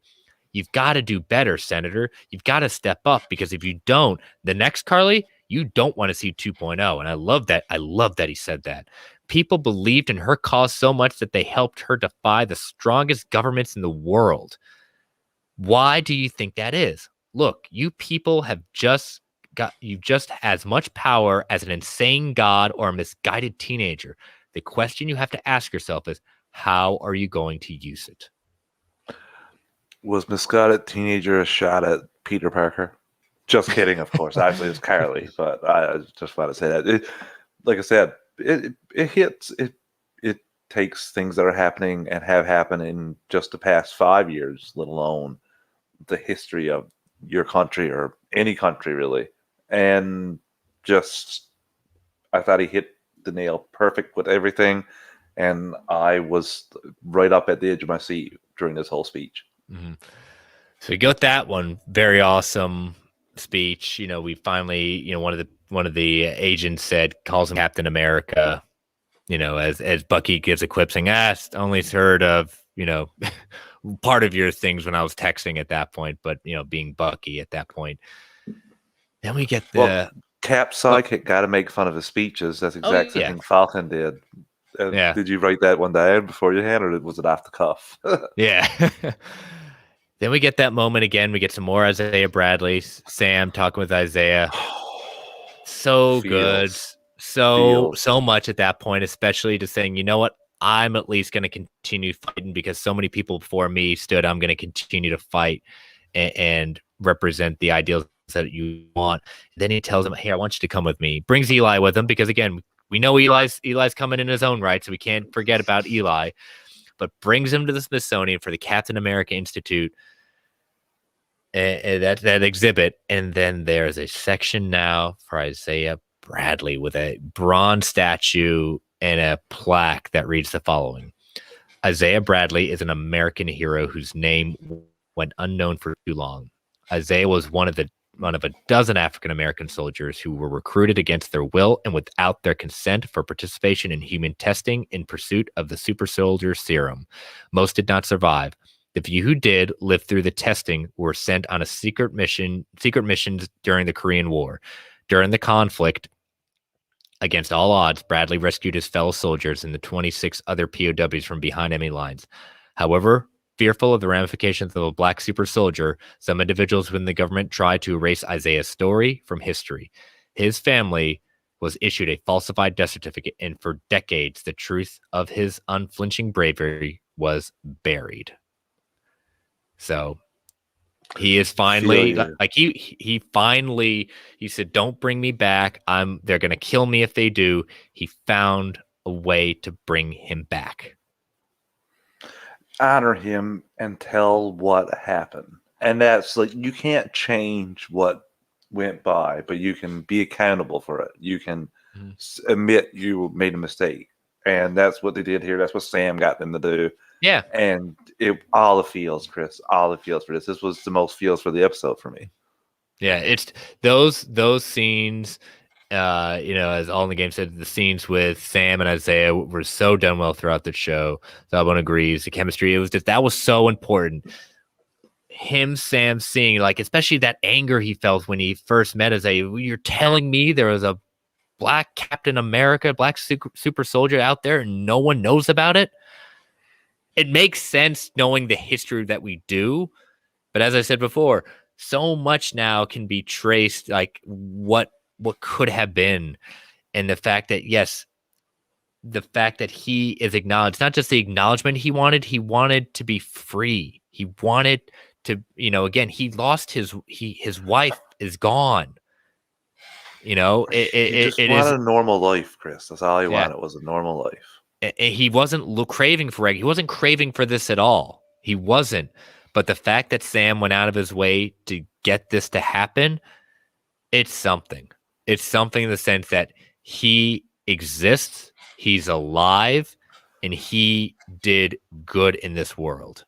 You've got to do better, Senator. You've got to step up, because if you don't, the next Carly, you don't want to see 2.0. And I love that. I love that he said that. People believed in her cause so much that they helped her defy the strongest governments in the world. Why do you think that is? Look, you people have just as much power as an insane god or a misguided teenager. The question you have to ask yourself is, how are you going to use it? Was misguided teenager a shot at Peter Parker? Just kidding, of course. Actually, it's Carly, but I just want to say that. Like I said, it hits it. It takes things that are happening and have happened in just the past 5 years, let alone the history of your country or any country really, and just I thought he hit the nail perfect with everything, and I was right up at the edge of my seat during this whole speech. Mm-hmm. So we got that one very awesome speech. We finally, one of the agents calls him Captain America. As Bucky gives a clip saying, only heard of part of your things when I was texting at that point, but being Bucky at that point. Then we get the Cap sidekick got to make fun of his speeches. That's exactly the thing Falcon did. Yeah. Did you write that one down before you handed it? Was it off the cuff? Yeah. Then we get that moment again. We get some more Isaiah Bradley, Sam talking with Isaiah. So good. So much at that point, especially to saying, you know what? I'm at least going to continue fighting because so many people before me stood. I'm going to continue to fight and represent the ideals that you want. Then he tells him, hey, I want you to come with me. Brings Eli with him because, again, we know Eli's coming in his own right, so we can't forget about Eli. But brings him to the Smithsonian for the Captain America Institute, that exhibit. And then there's a section now for Isaiah Bradley with a bronze statue and a plaque that reads the following: Isaiah Bradley is an American hero whose name went unknown for too long. Isaiah was one of a dozen African-American soldiers who were recruited against their will and without their consent for participation in human testing in pursuit of the super soldier serum. Most did not survive. The few who did live through the testing were sent on secret missions during the Korean War. During the conflict, against all odds, Bradley rescued his fellow soldiers and the 26 other POWs from behind enemy lines. However, fearful of the ramifications of a black super soldier, some individuals within the government tried to erase Isaiah's story from history. His family was issued a falsified death certificate, and for decades, the truth of his unflinching bravery was buried. So he is finally he finally said, don't bring me back. They're going to kill me if they do. He found a way to bring him back. Honor him and tell what happened. And that's like, you can't change what went by, but you can be accountable for it. You can admit you made a mistake. And that's what they did here. That's what Sam got them to do. Yeah. And all the feels, Chris, all the feels for this. This was the most feels for the episode for me. Yeah, it's those scenes, as All in the Game said, the scenes with Sam and Isaiah were so done well throughout the show. So everyone agrees. The chemistry, that was so important. Sam seeing, like, especially that anger he felt when he first met Isaiah. You're telling me there was a black Captain America, black super soldier out there and no one knows about it? It makes sense knowing the history that we do. But as I said before, so much now can be traced, like what could have been. And the fact that, yes, the fact that he is acknowledged, not just the acknowledgement he wanted to be free. He wanted to, again, he lost his wife is gone. He just wanted a normal life, Chris. That's all he wanted, was a normal life. He wasn't craving for He wasn't craving for this at all. He wasn't. But the fact that Sam went out of his way to get this to happen, it's something. It's something in the sense that he exists, he's alive, and he did good in this world.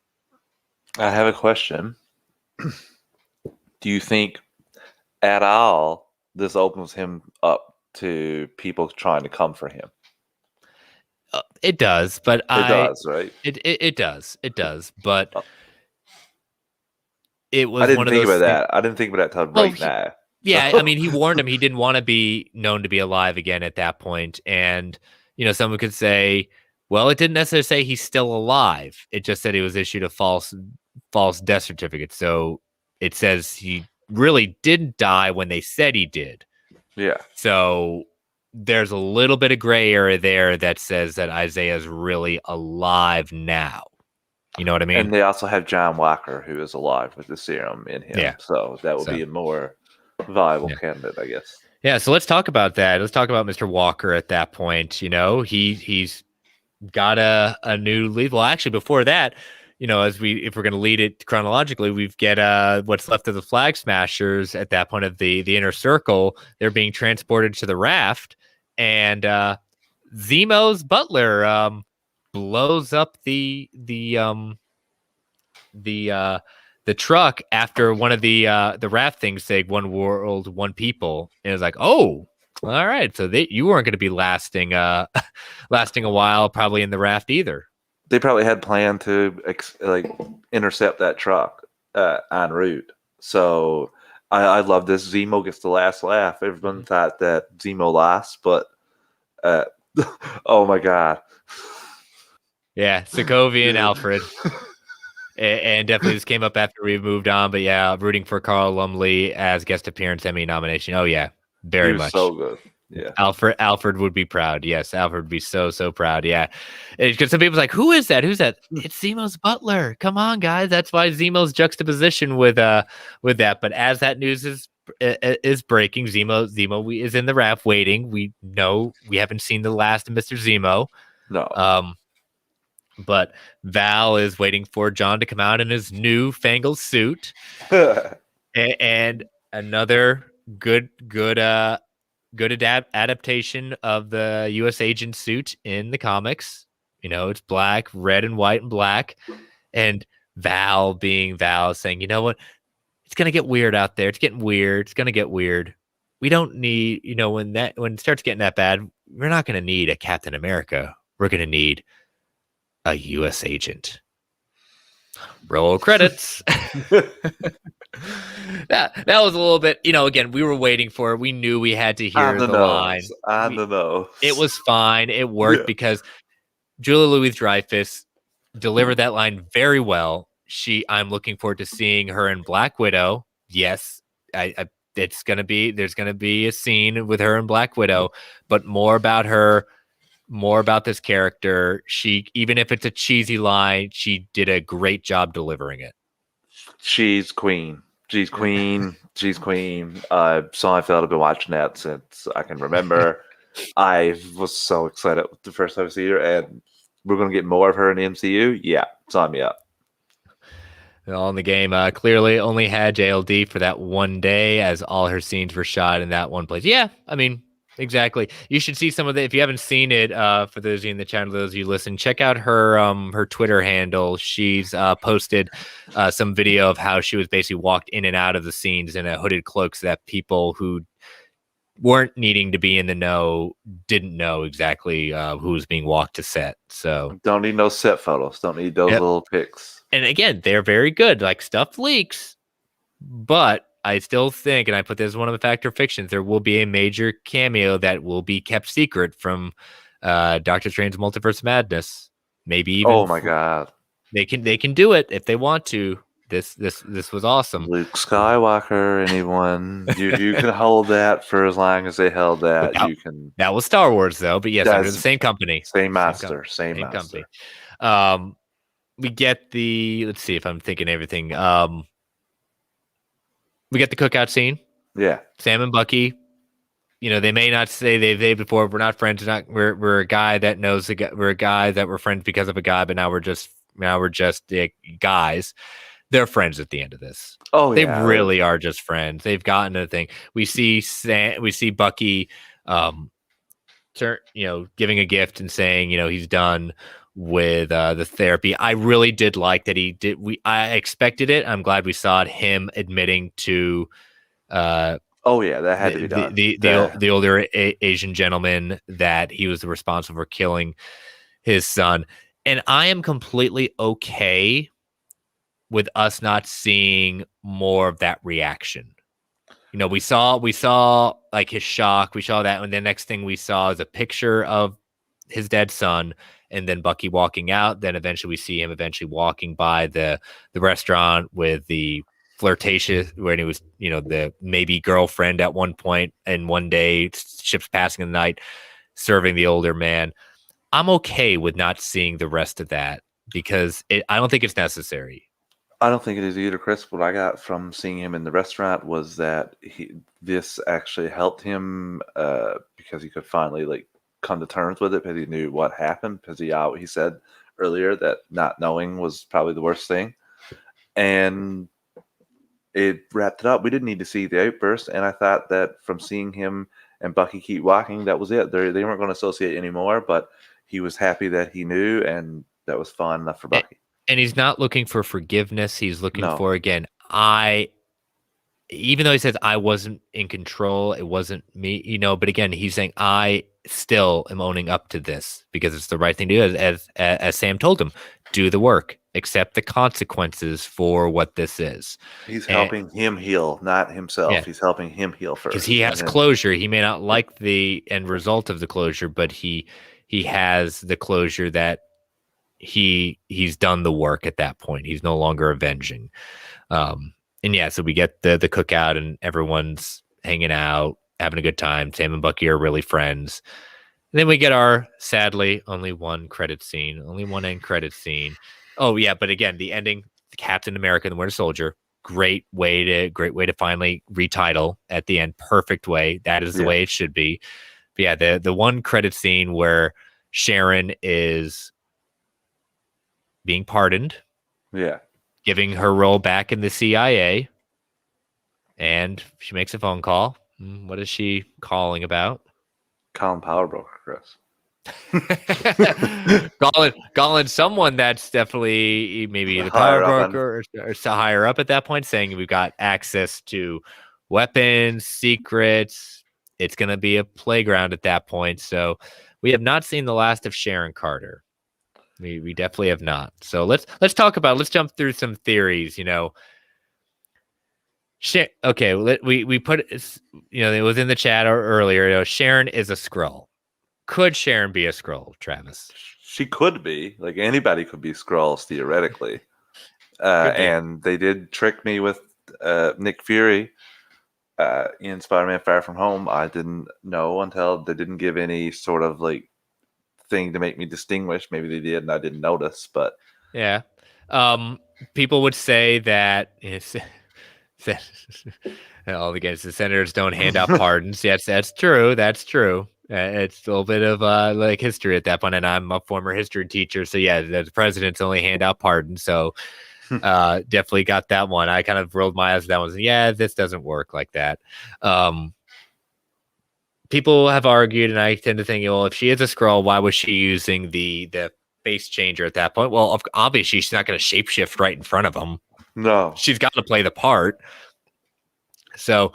I have a question. Do you think at all this opens him up to people trying to come for him? It does, but it does, right? It does, but it was. I didn't think about that. I didn't think about that until right now. Yeah, I mean, he warned him he didn't want to be known to be alive again at that point, and someone could say, well, it didn't necessarily say he's still alive. It just said he was issued a false death certificate, so it says he really didn't die when they said he did. Yeah. So there's a little bit of gray area there that says that Isaiah is really alive now. You know what I mean? And they also have John Walker, who is alive with the serum in him. Yeah. So that would be a more viable candidate, I guess. Yeah. So let's talk about that. Let's talk about Mr. Walker at that point. He's got a new lead. Well, actually, before that, if we're going to lead it chronologically, we've got what's left of the Flag Smashers at that point of the inner circle. They're being transported to the raft, and Zemo's butler blows up the truck after one of the raft things saying "One world, one people," and it's like, oh, all right. So you weren't going to be lasting a while, probably in the raft either. They probably had planned to intercept that truck en route. So I love this. Zemo gets the last laugh. Everyone thought that Zemo lost, but oh my god. Yeah, Sokovia and Alfred. And definitely this came up after we moved on. But yeah, rooting for Carl Lumbly as guest appearance Emmy nomination. Oh yeah, very much. So good. Yeah. Alfred would be proud. Yes, Alfred would be so proud. Yeah, because some people's like, who is that? Who's that? It's Zemo's butler. Come on, guys. That's why Zemo's juxtaposition with that. But as that news is breaking, Zemo is in the raft waiting. We know we haven't seen the last of Mr. Zemo. No. But Val is waiting for John to come out in his new fangled suit, and another good adaptation of the U.S. agent suit in the comics. It's black, red, and white, and black, and Val being Val, saying, "You know what? It's gonna get weird out there. It's getting weird. It's gonna get weird. We don't need, when it starts getting that bad, we're not gonna need a Captain America. We're gonna need a U.S. agent." Roll credits. that was a little bit, again, we were waiting for it. We knew we had to hear the line. It was fine. It worked because Julia Louis-Dreyfus delivered that line very well. I'm looking forward to seeing her in Black Widow. Yes, there's going to be a scene with her in Black Widow, but more about her, more about this character. Even if it's a cheesy line, she did a great job delivering it. She's queen. She's queen. She's queen. Seinfeld, I've been watching that since I can remember. I was so excited the first time I see her, and we're going to get more of her in the MCU. Yeah, sign me up. All in the game. Clearly only had JLD for that one day, as all her scenes were shot in that one place. Yeah, I mean, exactly. You should see some of it if you haven't seen it. For those of you in the channel, those of you listen, check out her Twitter handle. She's posted some video of how she was basically walked in and out of the scenes in a hooded cloak, so that people who weren't needing to be in the know didn't know exactly who was being walked to set. So don't need no set photos. Don't need those little pics. And again, they're very good. Like, stuff leaks, but I still think, and I put this as one of the Fact or Fictions, there will be a major cameo that will be kept secret from Doctor Strange's Multiverse of Madness. Maybe even. Oh my God! They can do it if they want to. This was awesome. Luke Skywalker, anyone? you can hold that for as long as they held that. You can. That was Star Wars, though. But yes, under the same company, same master, same master. Company. We get let's see if I'm thinking everything. We get the cookout scene. Yeah. Sam and Bucky, they may not say they've before, we're not friends. We're a guy that knows we're a guy that we're friends because of a guy, but now we're just guys. They're friends at the end of this. Oh, they really are just friends. They've gotten a thing. We see Bucky, giving a gift and saying, he's done with the therapy. I really did like that he did. I expected it. I'm glad we saw it. Him admitting to, that had to be done. The older Asian gentleman that he was responsible for killing his son, and I am completely okay with us not seeing more of that reaction. We saw like his shock. We saw that, and the next thing we saw is a picture of his dead son, and then Bucky walking out. Then eventually we see him walking by the restaurant with the flirtatious, when he was, the maybe girlfriend at one point, and one day ships passing in the night, serving the older man. I'm okay with not seeing the rest of that because I don't think it's necessary. I don't think it is either, Chris. What I got from seeing him in the restaurant was that this actually helped him because he could finally come to terms with it, because he knew what happened. Because he said earlier that not knowing was probably the worst thing, and it wrapped it up. We didn't need to see the outburst, and I thought that from seeing him and Bucky keep walking, that was it. They weren't going to associate anymore, but he was happy that he knew, and that was fun enough for Bucky. And he's not looking for forgiveness. He's looking for, again, even though he says I wasn't in control, it wasn't me, but again, he's saying I still am owning up to this because it's the right thing to do. As Sam told him, do the work, accept the consequences for what this is. He's helping him heal, not himself. Yeah. He's helping him heal first. Because he has closure. He may not like the end result of the closure, but he has the closure that he's done the work at that point. He's no longer avenging. So we get the cookout and everyone's hanging out. having a good time. Sam and Bucky are really friends. And then we get our, sadly, only one credit scene, only one end credit scene. Oh yeah, but again, the ending, Captain America and the Winter Soldier, great way to finally retitle at the end. Perfect way. That is the way it should be. But yeah, the one credit scene where Sharon is being pardoned. Yeah. Giving her role back in the CIA. And she makes a phone call. What is she calling about? Colin Power Broker, Chris. calling someone that's definitely maybe the power broker or higher up at that point, saying we've got access to weapons, secrets. It's going to be a playground at that point. So we have not seen the last of Sharon Carter. We definitely have not. So let's jump through some theories. Okay, we put it, it was in the chat earlier. Sharon is a Skrull. Could Sharon be a Skrull, Travis? She could be. Like, anybody could be Skrulls theoretically. And they did trick me with Nick Fury in Spider-Man Far From Home. I didn't know until they didn't give any sort of like thing to make me distinguish. Maybe they did and I didn't notice, but yeah. People would say that the senators don't hand out pardons. Yes, that's true. It's a little bit of like history at that point, and I'm a former history teacher, so yeah, the presidents only hand out pardons. So definitely got that one. I kind of rolled my eyes at that one. Yeah, this doesn't work like that. People have argued, and I tend to think, well, if she is a Skrull, why was she using the face changer at that point? Well, obviously, she's not going to shapeshift right in front of him. No, she's got to play the part. So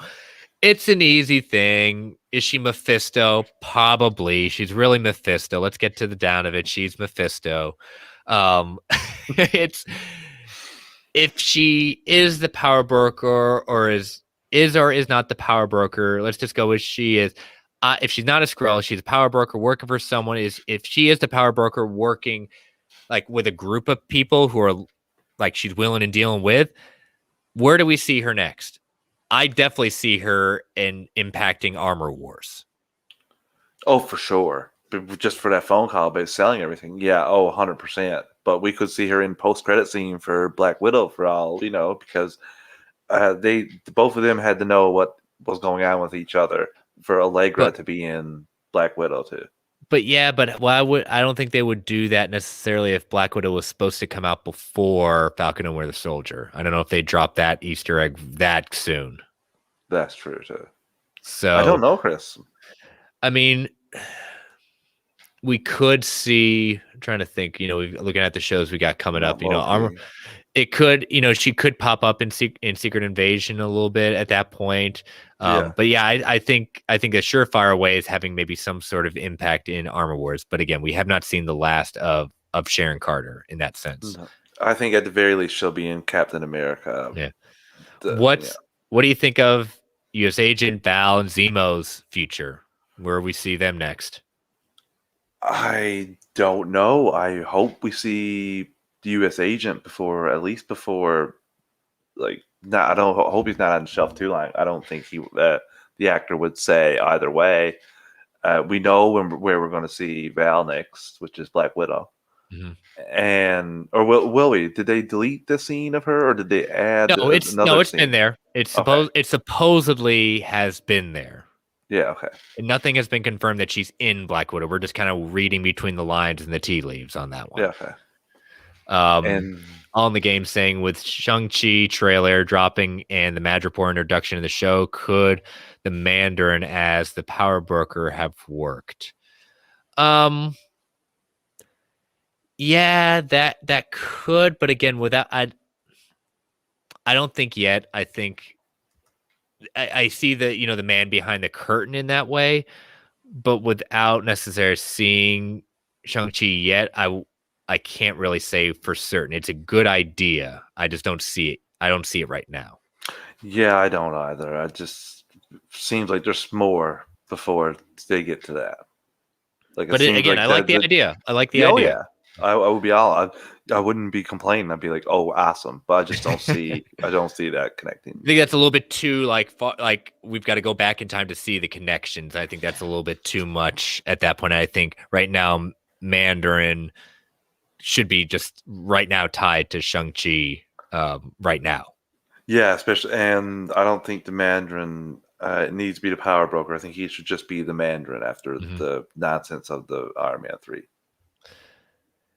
it's an easy thing. Is she Mephisto? Probably. She's really Mephisto. Let's get to the down of it. She's Mephisto. It's if she is the power broker or is not the power broker. Let's just go with she is. If she's not a Skrull, she's a power broker working for someone. If she is the power broker working like with a group of people who are like she's willing and dealing with, where do we see her next? I definitely see her in impacting Armor Wars. Oh, for sure. But just for that phone call about selling everything. Yeah, 100%. But we could see her in post-credit scene for Black Widow for all, because both of them had to know what was going on with each other for Allegra to be in Black Widow too. But I don't think they would do that necessarily if Black Widow was supposed to come out before Falcon and Winter Soldier. I don't know if they dropped that Easter egg that soon. That's true too. So I don't know, Chris. I mean, we could see. I'm trying to think. Looking at the shows we got coming up. Armor. It could. She could pop up in Secret Invasion a little bit at that point. But yeah, I think a surefire way is having maybe some sort of impact in Armor Wars. But again, we have not seen the last of Sharon Carter in that sense. No. I think at the very least she'll be in Captain America. Yeah. What do you think of U.S. Agent Val and Zemo's future? Where we see them next? I don't know. I hope we see the U.S. Agent before. I hope he's not on the shelf too long. I don't think the actor would say either way. We know where we're going to see Val next, which is Black Widow. Mm-hmm. Or will we? Did they delete the scene of her, or did they add? It's scene? Been there. It supposedly has been there. Yeah. Okay. And nothing has been confirmed that she's in Black Widow. We're just kind of reading between the lines and the tea leaves on that one. Yeah. Okay. And on the game saying with Shang-Chi trailer dropping and the Madripoor introduction of the show, could the Mandarin as the power broker have worked? Yeah, that could, but again, without I don't think yet. I think I see the man behind the curtain in that way, but without necessarily seeing Shang-Chi yet, I can't really say for certain. It's a good idea. I just don't see it. I don't see it right now. Yeah, I don't either. It just seems like there's more before they get to that. But again, I like the idea. I like the idea. I would be all. I wouldn't be complaining. I'd be like, "Oh, awesome!" But I just don't see. I don't see that connecting. I think that's a little bit too like we've got to go back in time to see the connections. I think that's a little bit too much at that point. I think right now Mandarin should be just right now tied to Shang-Chi right now. Yeah, especially, and I don't think the Mandarin needs to be the power broker. I think he should just be the Mandarin after the nonsense of the Iron Man 3.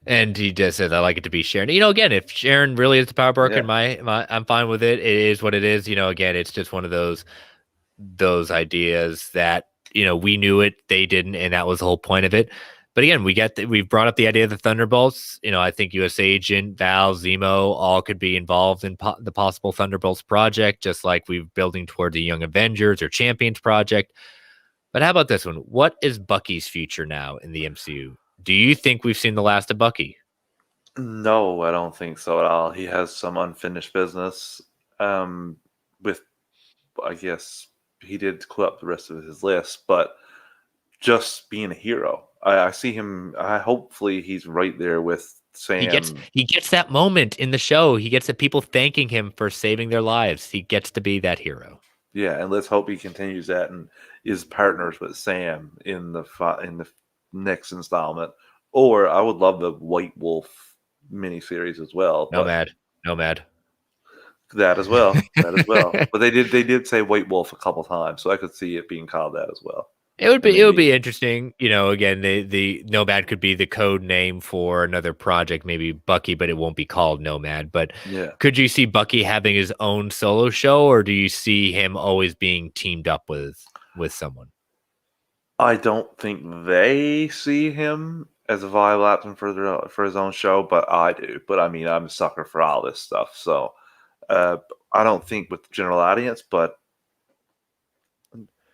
And he just says, "I like it to be Sharon." Again, if Sharon really is the power broker, I'm fine with it. It is what it is. Again, it's just one of those ideas that we knew it, they didn't, and that was the whole point of it. But again, we've brought up the idea of the Thunderbolts. I think U.S. Agent, Val, Zemo, all could be involved in the possible Thunderbolts project, just like we're building toward the Young Avengers or Champions project. But how about this one? What is Bucky's future now in the MCU? Do you think we've seen the last of Bucky? No, I don't think so at all. He has some unfinished business. With, I guess he did clear up the rest of his list, but just being a hero. I see him. Hopefully, he's right there with Sam. He gets that moment in the show. He gets the people thanking him for saving their lives. He gets to be that hero. Yeah, and let's hope he continues that and is partners with Sam in the next installment. Or I would love the White Wolf miniseries as well. Nomad. That as well. But they did say White Wolf a couple times, so I could see it being called that as well. It would be interesting. Again, the Nomad could be the code name for another project, maybe Bucky, but it won't be called Nomad. But could you see Bucky having his own solo show, or do you see him always being teamed up with someone? I don't think they see him as a viable option for his own show, but I do. But I mean, I'm a sucker for all this stuff, so I don't think with the general audience, but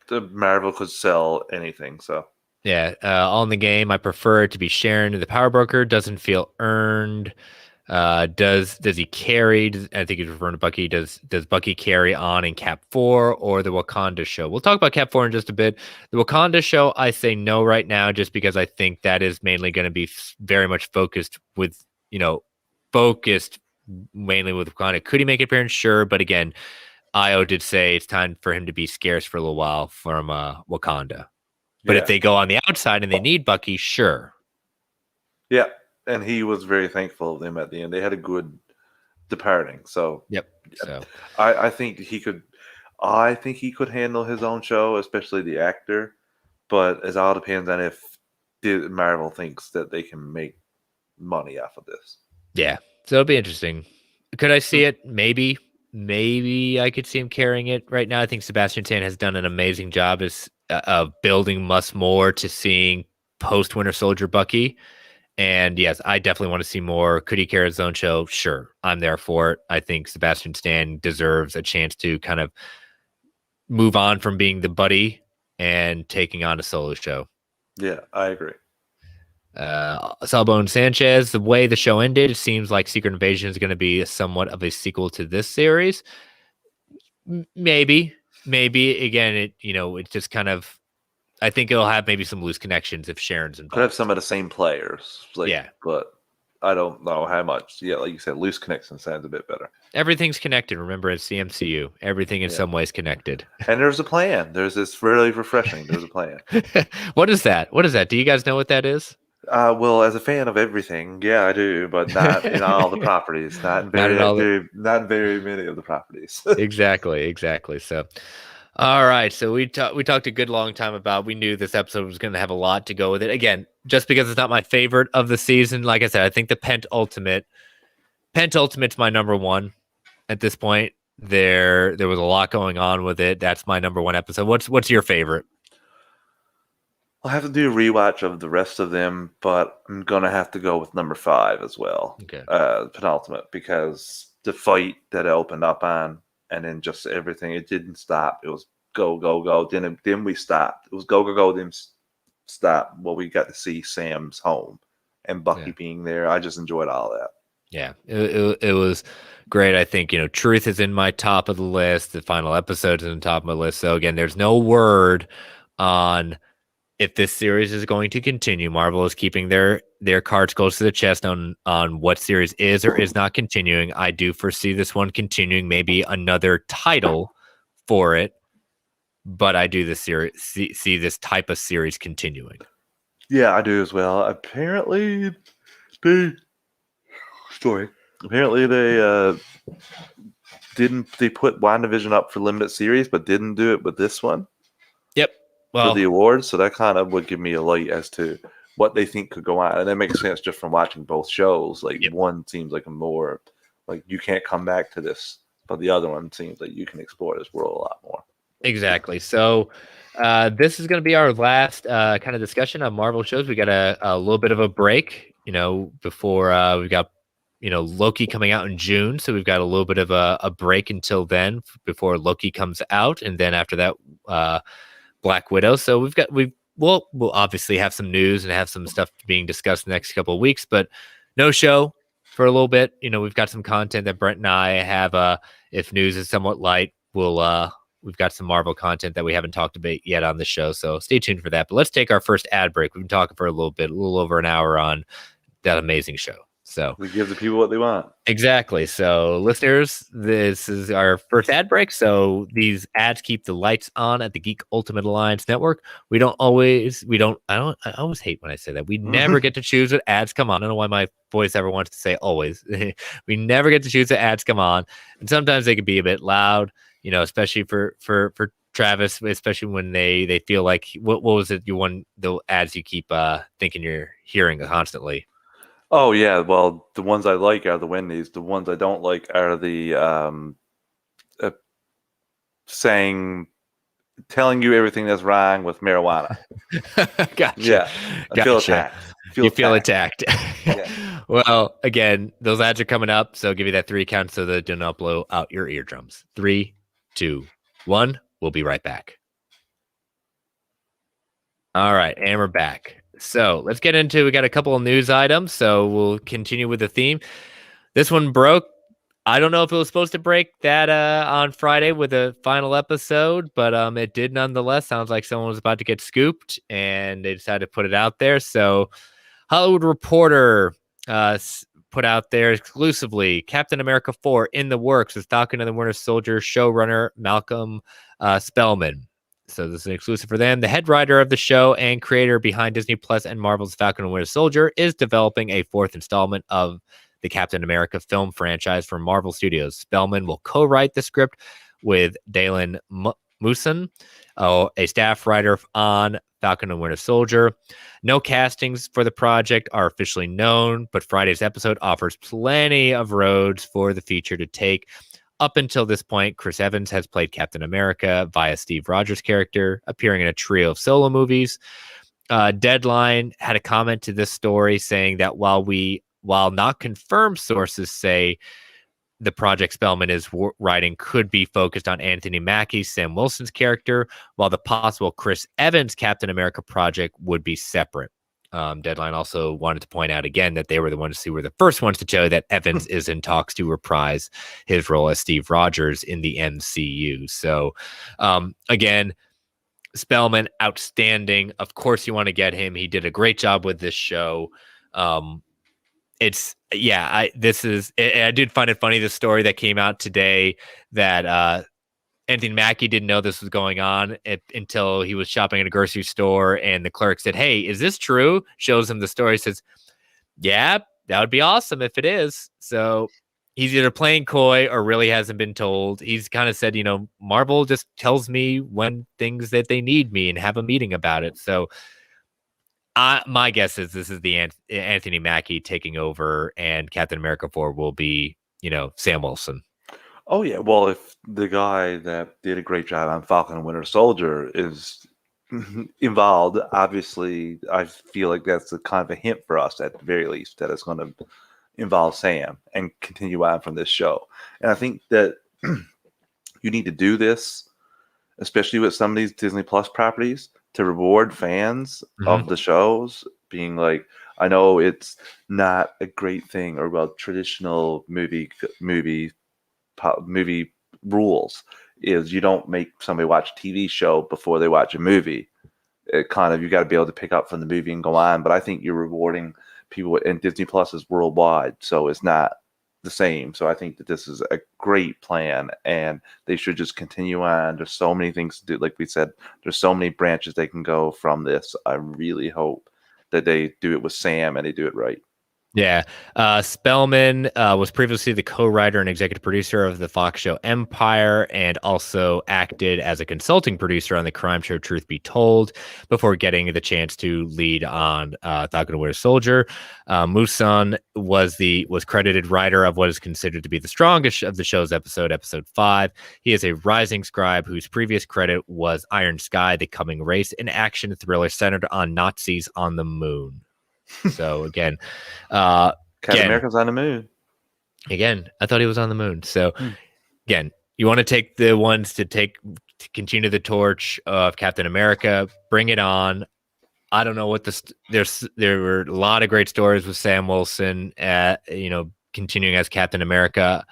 the Marvel could sell anything. So yeah, all in the game. I prefer it to be Sharon. The power broker doesn't feel earned. Does he carry? I think he's referring to Bucky. Does Bucky carry on in Cap 4 or the Wakanda show? We'll talk about Cap 4 in just a bit. The Wakanda show, I say no right now, just because I think that is mainly going to be very much focused mainly with Wakanda. Could he make an appearance? Sure, but again, Io did say it's time for him to be scarce for a little while from Wakanda. But if they go on the outside and they need Bucky, sure. Yeah, and he was very thankful of them at the end. They had a good departing. So yep. So I think he could. I think he could handle his own show, especially the actor. But it all depends on if Marvel thinks that they can make money off of this. Yeah, so it'll be interesting. Could I see it? Maybe I could see him carrying it right now. I think Sebastian Stan has done an amazing job of building us more to seeing post Winter Soldier Bucky. And yes, I definitely want to see more. Could he carry his own show? Sure. I'm there for it. I think Sebastian Stan deserves a chance to kind of move on from being the buddy and taking on a solo show. Yeah, I agree. Salbone Sanchez, the way the show ended, it seems like Secret Invasion is going to be somewhat of a sequel to this series. Maybe again, it's just kind of, I think it'll have maybe some loose connections if Sharon's involved. Could have some of the same players. But I don't know how much. Yeah, like you said, loose connections sounds a bit better. Everything's connected. Remember, it's the MCU. Everything in some ways connected. And there's a plan. It's really refreshing. There's a plan. What is that? Do you guys know what that is? Well, as a fan of everything, yeah, I do, but not in all the properties. Not in very many of the properties. Exactly. So, all right. So we talked a good long time about. We knew this episode was going to have a lot to go with it. Again, just because it's not my favorite of the season, like I said, I think the Pentultimate's my number one at this point. There was a lot going on with it. That's my number one episode. What's your favorite? I'll have to do a rewatch of the rest of them, but I'm gonna have to go with number 5 as well. Okay. Penultimate, because the fight that it opened up on, and then just everything, it didn't stop. It was go, go, go. Then we stopped. It was go, go, go. Then stop. Well, we got to see Sam's home and Bucky being there. I just enjoyed all that. Yeah, it was great. I think, Truth is in my top of the list. The final episode is in the top of my list. So again, there's no word on if this series is going to continue. Marvel is keeping their cards close to the chest on what series is or is not continuing. I do foresee this one continuing, maybe another title for it, but I do see this type of series continuing. Yeah, I do as well. Apparently, they they put WandaVision up for limited series, but didn't do it with this one. Yep. For the awards, so that kind of would give me a light as to what they think could go on, and that makes sense just from watching both shows. Like one seems like a more like you can't come back to this, but the other one seems like you can explore this world a lot more. Exactly. So this is going to be our last kind of discussion on Marvel shows. We got a little bit of a break, before we've got Loki coming out in June, so we've got a little bit of a break until then before Loki comes out, and then after that Black Widow. So we'll obviously have some news and have some stuff being discussed the next couple of weeks, but no show for a little bit. We've got some content that Brent and I have. If news is somewhat light, we've got some Marvel content that we haven't talked about yet on the show. So stay tuned for that. But let's take our first ad break. We've been talking for a little over an hour on that amazing show. So we give the people what they want. Exactly. So listeners, this is our first ad break. So these ads keep the lights on at the Geek Ultimate Alliance Network. I always hate when I say that. We never get to choose what ads come on. I don't know why my voice ever wants to say always. We never get to choose what ads come on. And sometimes they can be a bit loud, especially for Travis, especially when they feel like, what was it the ads you keep thinking you're hearing constantly? Oh yeah, well, the ones I like are the Wendy's. The ones I don't like are the telling you everything that's wrong with marijuana. Gotcha. Yeah, I feel attacked. You feel attacked. Yeah. Well, again, those ads are coming up, so give you that 3 count so that don't blow out your eardrums. 3, 2, 1. We'll be right back. All right, and we're back. So let's get into, we got a couple of news items, so we'll continue with the theme. This one broke. I don't know if it was supposed to break that on Friday with a final episode, but it did nonetheless. Sounds like someone was about to get scooped, and they decided to put it out there. So Hollywood Reporter put out there exclusively, Captain America 4 in the works with Falcon and the Winter Soldier showrunner Malcolm Spellman. So this is an exclusive for them. The head writer of the show and creator behind Disney Plus and Marvel's Falcon and Winter Soldier is developing a 4th installment of the Captain America film franchise for Marvel Studios. Spellman will co-write the script with Dalen Mooson, a staff writer on Falcon and Winter Soldier. No castings for the project are officially known, but Friday's episode offers plenty of roads for the feature to take. Up until this point, Chris Evans has played Captain America via Steve Rogers' character, appearing in a trio of solo movies. Deadline had a comment to this story saying that while not confirmed, sources say the project Spellman is writing could be focused on Anthony Mackie's Sam Wilson's character, while the possible Chris Evans Captain America project would be separate. Deadline also wanted to point out again that they were the first ones to show that Evans is in talks to reprise his role as Steve Rogers in the MCU. So, again, Spellman, outstanding. Of course, you want to get him. He did a great job with this show. I did find it funny, the story that came out today that Anthony Mackie didn't know this was going on until he was shopping at a grocery store, and the clerk said, "Hey, is this true?" Shows him the story, says, "Yeah, that would be awesome if it is." So he's either playing coy or really hasn't been told. He's kind of said, Marvel just tells me when things that they need me and have a meeting about it. So my guess is this is the Anthony Mackie taking over, and Captain America 4 will be, Sam Wilson. Oh yeah, well, if the guy that did a great job on Falcon and Winter Soldier is involved, obviously, I feel like that's a kind of a hint for us, at the very least, that it's going to involve Sam and continue on from this show. And I think that you need to do this, especially with some of these Disney Plus properties, to reward fans of the shows, being like, I know it's not a great thing, or about traditional movie rules is you don't make somebody watch a TV show before they watch a movie. it kind of, you got to be able to pick up from the movie and go on. But I think you're rewarding people, and Disney Plus is worldwide, so it's not the same. So I think that this is a great plan, and they should just continue on. There's so many things to do. Like we said, there's so many branches they can go from this. I really hope that they do it with Sam and they do it right. Yeah. Spellman was previously the co-writer and executive producer of the Fox show Empire, and also acted as a consulting producer on the crime show Truth Be Told before getting the chance to lead on Falcon and Winter Soldier. Musan was credited writer of what is considered to be the strongest of the show's episode 5. He is a rising scribe whose previous credit was Iron Sky, The Coming Race, an action thriller centered on Nazis on the moon. So again, Captain America's on the moon. Again, I thought he was on the moon. So again, you want to take the ones to continue the torch of Captain America, bring it on. I don't know what there were a lot of great stories with Sam Wilson, continuing as Captain America.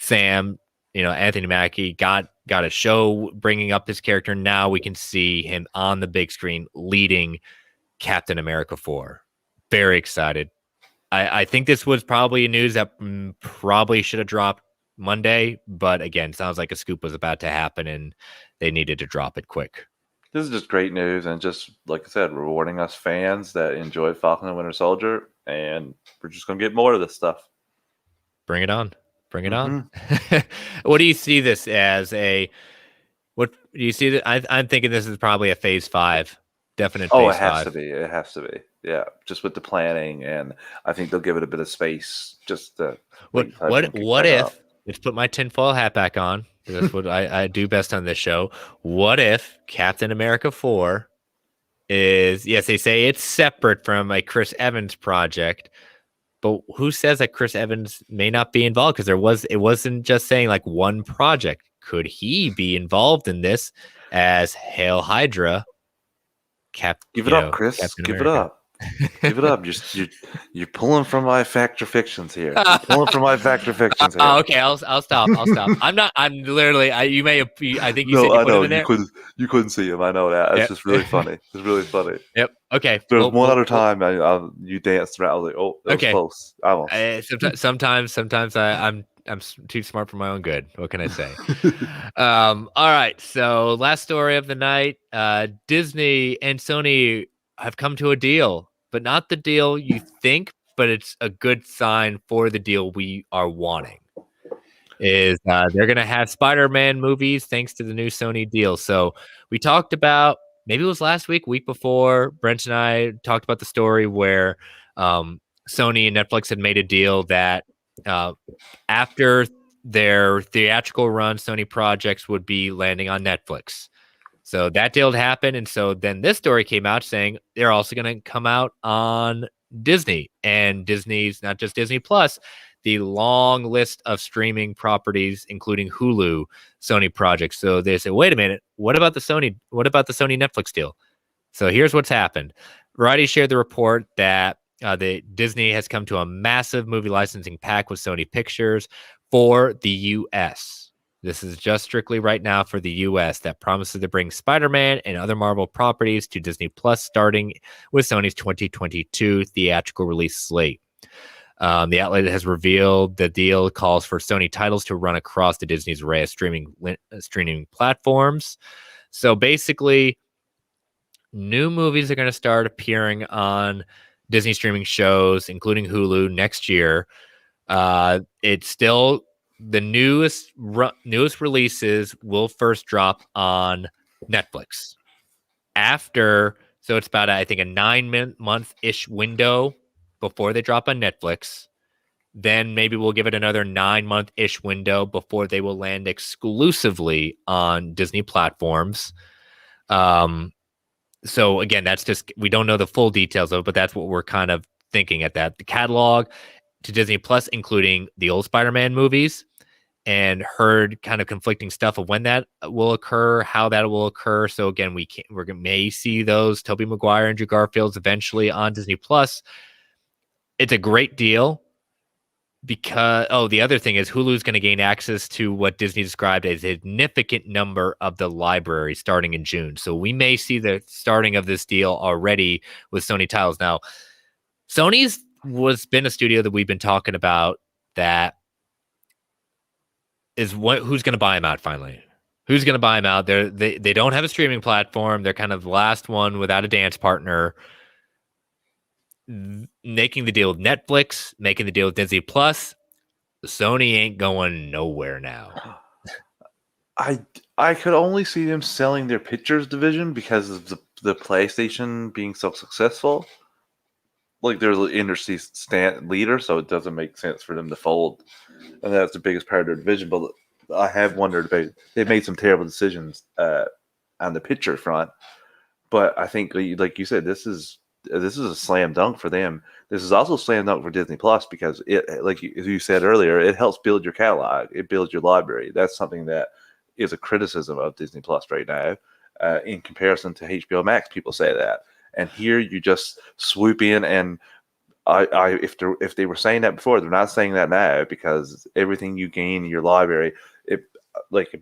Sam, Anthony Mackie got a show bringing up his character. Now we can see him on the big screen leading Captain America 4. Very excited. I think this was probably news that probably should have dropped Monday, but again, sounds like a scoop was about to happen and they needed to drop it quick. This is just great news, and just like I said, rewarding us fans that enjoyed Falcon and Winter Soldier, and we're just gonna get more of this stuff. Bring it on. Bring it on. What do you see this as? What do you see that? I'm thinking this is probably a phase 5. Definite phase 5. It has to be. It has to be. Yeah, just with the planning, and I think they'll give it a bit of space. Just to what if? Let's put my tinfoil hat back on. That's what I do best on this show. What if Captain America 4 is? Yes, they say it's separate from a Chris Evans project, but who says that Chris Evans may not be involved? Because it wasn't just saying like one project. Could he be involved in this as Hail Hydra? Give it up, Chris. Captain Give America. it up. Give it up. You're pulling from my factor fictions here. You're pulling from my factor fictions here. Oh, okay. I'll stop. I'm literally. You may have. I think you said you I put know him in there. you couldn't see him. I know that. It's just really funny. It's really funny. Yep. Okay. There's one other time you danced around. I was like, oh, that was close. Almost. Sometimes I'm too smart for my own good. What can I say? All right. So last story of the night. Disney and Sony have come to a deal, but not the deal you think, but it's a good sign for the deal we are wanting. They're going to have Spider-Man movies thanks to the new Sony deal. So we talked about, maybe it was last week before, Brent and I talked about the story where Sony and Netflix had made a deal that after their theatrical run, Sony projects would be landing on Netflix. So that deal had happened. And so then this story came out saying they're also going to come out on Disney. And Disney's not just Disney Plus, the long list of streaming properties, including Hulu, Sony projects. So they say, wait a minute, what about the Sony Netflix deal? So here's what's happened. Variety shared the report that the Disney has come to a massive movie licensing pact with Sony Pictures for the U.S. This is just strictly right now for the U.S. that promises to bring Spider-Man and other Marvel properties to Disney Plus, starting with Sony's 2022 theatrical release slate. The outlet has revealed the deal calls for Sony titles to run across the Disney's array of streaming platforms. So basically, new movies are going to start appearing on Disney streaming shows, including Hulu, next year. It's still the newest releases will first drop on Netflix. So it's about, I think, a 9-month-ish window before they drop on Netflix. Then maybe we'll give it another 9-month-ish window before they will land exclusively on Disney platforms. So again, that's just, we don't know the full details of it, but that's what we're kind of thinking at that. The catalog to Disney Plus, including the old Spider-Man movies, and heard kind of conflicting stuff of when that will occur, how that will occur. So again, we may see those Tobey Maguire and Andrew Garfields eventually on Disney Plus. It's a great deal. because the other thing is Hulu's going to gain access to what Disney described as a significant number of the library starting in June. So we may see the starting of this deal already with Sony titles. Now, Sony's was been a studio that we've been talking about that is who's going to buy them out finally. Who's going to buy them out? They don't have a streaming platform. They're kind of the last one without a dance partner. Making the deal with Netflix, making the deal with Disney Plus. Sony ain't going nowhere now. I could only see them selling their pictures division because of the PlayStation being so successful. Like they're the industry leader, so it doesn't make sense for them to fold, and that's the biggest part of their division. But I have wondered about they've made some terrible decisions on the picture front, but I think, like you said, this is a slam dunk for them. This is also a slam dunk for Disney Plus because it, like you said earlier, it helps build your catalog, it builds your library. That's something that is a criticism of Disney Plus right now, in comparison to HBO Max. People say that. And here you just swoop in, and if they were saying that before, they're not saying that now because everything you gain in your library, it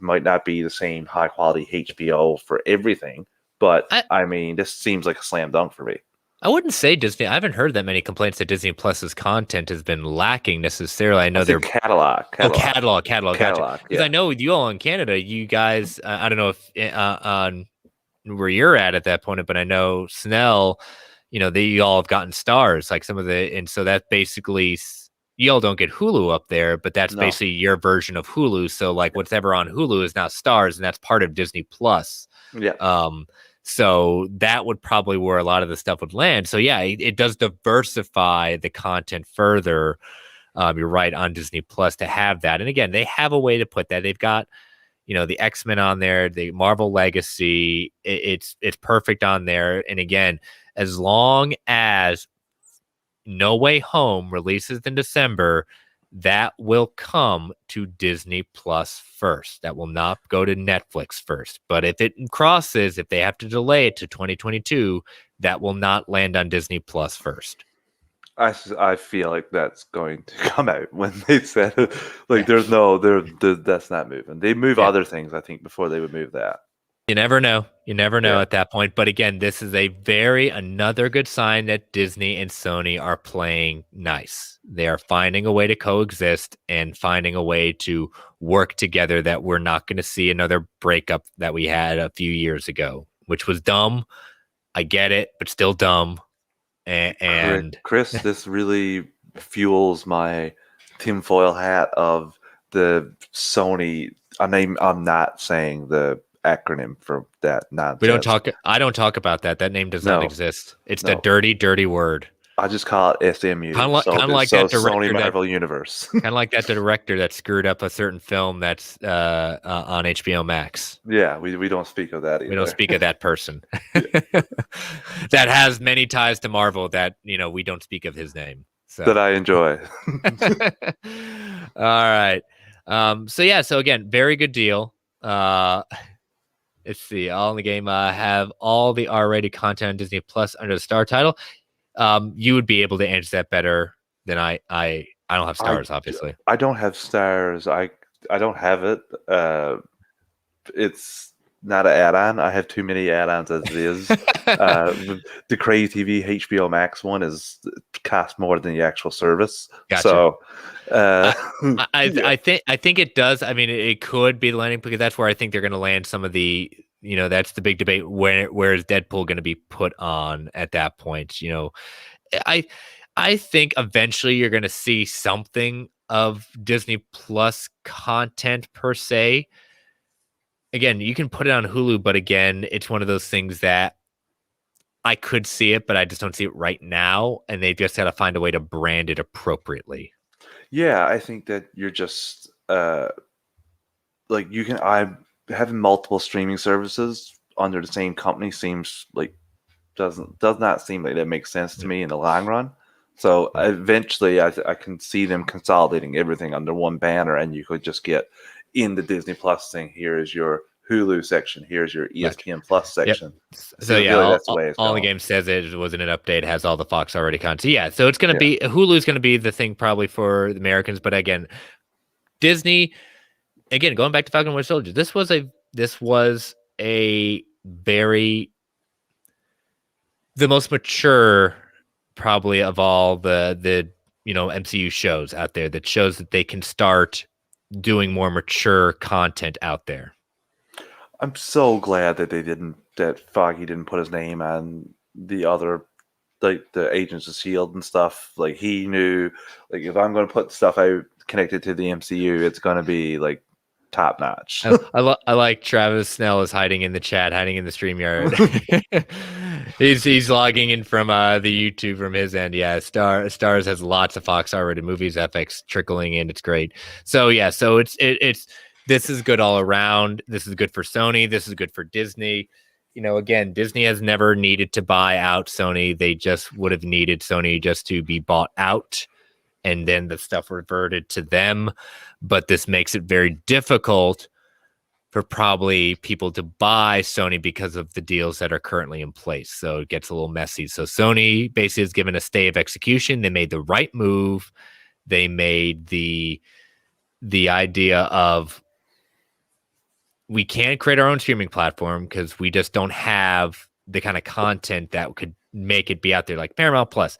might not be the same high quality HBO for everything, but I mean, this seems like a slam dunk for me. I wouldn't say Disney. I haven't heard that many complaints that Disney Plus's content has been lacking necessarily. I know their catalog. Catalog. Because I know with you all in Canada, you guys. I don't know if on where you're at that point, but I know Snell, you all have gotten stars, like some of and so that basically you all don't get Hulu up there, but that's basically your version of Hulu. So like whatever on Hulu is now stars, and that's part of Disney Plus. Yeah. So that would probably where a lot of the stuff would land. So yeah, it does diversify the content further. You're right on Disney Plus to have that, and again, they have a way to put that. They've got the X-Men on there, the Marvel Legacy, it's perfect on there. And again, as long as No Way Home releases in December, that will come to Disney Plus first. That will not go to Netflix first. But if they have to delay it to 2022, that will not land on Disney Plus first. I feel like that's going to come out when they said it. Like that's not moving. They move other things, I think, before they would move that. You never know. At that point. But again, this is another good sign that Disney and Sony are playing nice. They are finding a way to coexist and finding a way to work together, that we're not going to see another breakup that we had a few years ago, which was dumb. I get it, but still dumb. And Chris, this really fuels my tinfoil hat of the Sony. I'm not saying the acronym for that nonsense. I don't talk about that. That name does not exist. It's the dirty, dirty word. I just call it SMU. Kind of like that director, Sony Marvel Universe. Kind of like that director that screwed up a certain film that's on HBO Max. Yeah, we don't speak of that either. We don't speak of that person that has many ties to Marvel. That we don't speak of his name. So. That I enjoy. All right. So again, very good deal. Let's see. All in the Game have all the R-rated content on Disney Plus under the Star title. You would be able to answer that better than I don't have stars, obviously. I don't have stars. I don't have it. It's not an add-on. I have too many add-ons as it is. The Crazy TV HBO Max one costs more than the actual service. Gotcha. So I think it does. I mean, it could be landing because that's where I think they're going to land some of the. That's the big debate. Where is Deadpool going to be put on at that point? I think eventually you're going to see something of Disney Plus content per se. Again, you can put it on Hulu, but again, it's one of those things that I could see it, but I just don't see it right now. And they just got to find a way to brand it appropriately. Yeah, I think that you're just having multiple streaming services under the same company seems like does not seem like that makes sense to me in the long run. So eventually, I can see them consolidating everything under one banner, and you could just get in the Disney Plus thing. Here is your Hulu section. Here's your Gotcha. ESPN Plus Yep. section. So Feels yeah, really that's the way it's all the going. game says it was in an update, has all the Fox already content. So yeah, so it's gonna Yeah. be Hulu's gonna be the thing probably for the Americans, but again, Disney, again, going back to Falcon and Winter Soldier, this was a very the most mature probably of all the MCU shows out there, that shows that they can start doing more mature content out there. I'm so glad that that Foggy didn't put his name on the other, like the Agents of Shield and stuff. Like he knew, like if I'm going to put stuff out connected to the MCU, it's going to be like top notch. I like Travis Snell is hiding in the chat, hiding in the StreamYard. he's logging in from the YouTube from his end. Yeah, Stars has lots of Fox already movies, FX trickling in. It's great. So yeah, so it's this is good all around. This is good for Sony. This is good for Disney. Again, Disney has never needed to buy out Sony. They just would have needed Sony just to be bought out, and then the stuff reverted to them. But this makes it very difficult for probably people to buy Sony because of the deals that are currently in place. So it gets a little messy. So Sony basically is given a stay of execution. They made the right move. They made the idea of, we can't create our own streaming platform because we just don't have the kind of content that could make it be out there. Like Paramount Plus,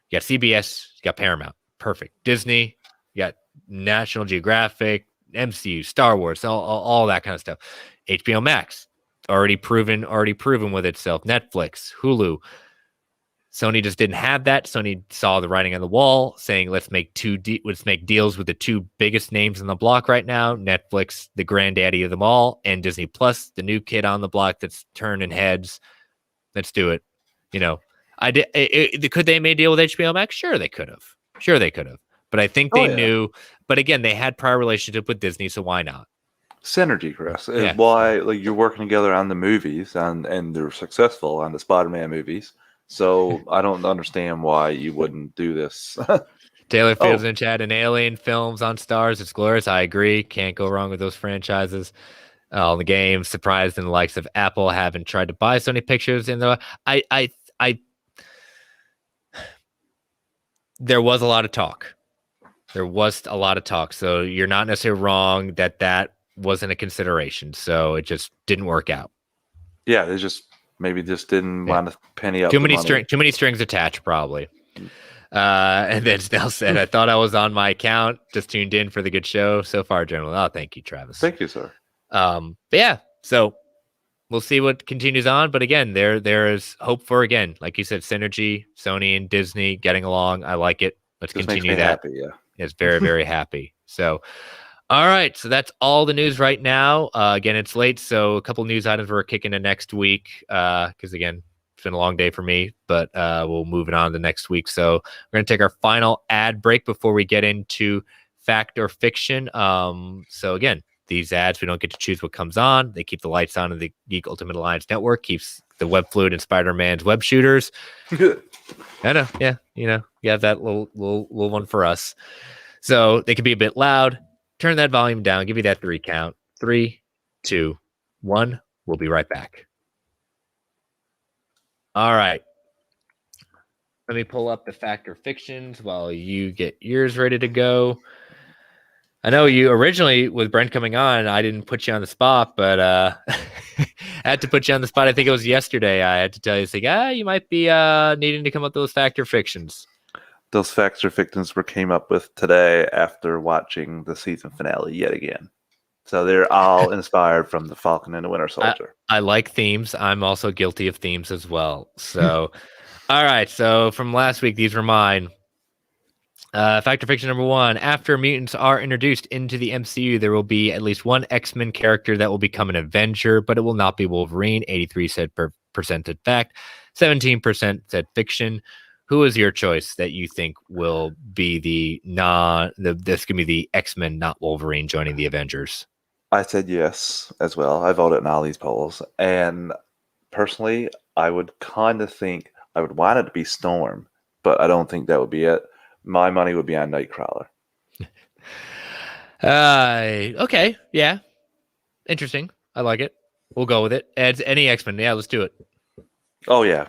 you got CBS, you got Paramount, perfect. Disney, you got National Geographic, MCU, Star Wars, all that kind of stuff. HBO Max, already proven with itself. Netflix, Hulu. Sony just didn't have that. Sony saw the writing on the wall, saying, let's make deals with the two biggest names on the block right now. Netflix, the granddaddy of them all, and Disney Plus, the new kid on the block that's turning heads. Let's do it. Could they have made a deal with HBO Max? Sure, they could have. But I think they knew. But again, they had prior relationship with Disney, so why not? Synergy, Chris, is why you're working together on the movies, and they're successful on the Spider-Man movies. So I don't understand why you wouldn't do this. Taylor Fields in chat, and Alien films on Stars. It's glorious. I agree. Can't go wrong with those franchises. The game, surprised in the likes of Apple haven't tried to buy Sony Pictures. There was a lot of talk. So you're not necessarily wrong that wasn't a consideration. So it just didn't work out. Yeah, they maybe just didn't want to penny up. Too many strings attached, probably. And then Snell said, I thought I was on my account, just tuned in for the good show so far, General. Oh, thank you, Travis. Thank you, sir. But yeah, so we'll see what continues on. But again, there is hope for, again, like you said, synergy, Sony and Disney getting along. I like it. Let's continue that. Happy, yeah. It's very, very happy. So, all right. So that's all the news right now. Again, it's late, so a couple news items we're kicking to next week. Because again, it's been a long day for me, but we'll move it on to next week. So we're going to take our final ad break before we get into fact or fiction. So again, these ads, we don't get to choose what comes on. They keep the lights on in the Geek Ultimate Alliance Network, keeps the Web Fluid and Spider-Man's web shooters. I know. Yeah. You have that little one for us. So they can be a bit loud. Turn that volume down. Give you that 3 count. 3, 2, 1. We'll be right back. All right. Let me pull up the fact or fictions while you get yours ready to go. I know you originally, with Brent coming on, I didn't put you on the spot, but I had to put you on the spot. I think it was yesterday. I had to tell you, you might be needing to come up with those fact or fictions. Those facts or fictions came up with today after watching the season finale yet again. So they're all inspired from the Falcon and the Winter Soldier. I like themes. I'm also guilty of themes as well. So, all right. So from last week, these were mine. Fact or fiction number 1. After mutants are introduced into the MCU, there will be at least one X-Men character that will become an Avenger, but it will not be Wolverine. 83% said fact. 17% said fiction. Who is your choice that you think will be this can be the X-Men, not Wolverine, joining the Avengers? I said yes as well. I voted in all these polls. And personally, I would kind of think I would want it to be Storm, but I don't think that would be it. My money would be on Nightcrawler. Okay. Yeah. Interesting. I like it. We'll go with it. Adds any X-Men. Yeah, let's do it. Oh yeah.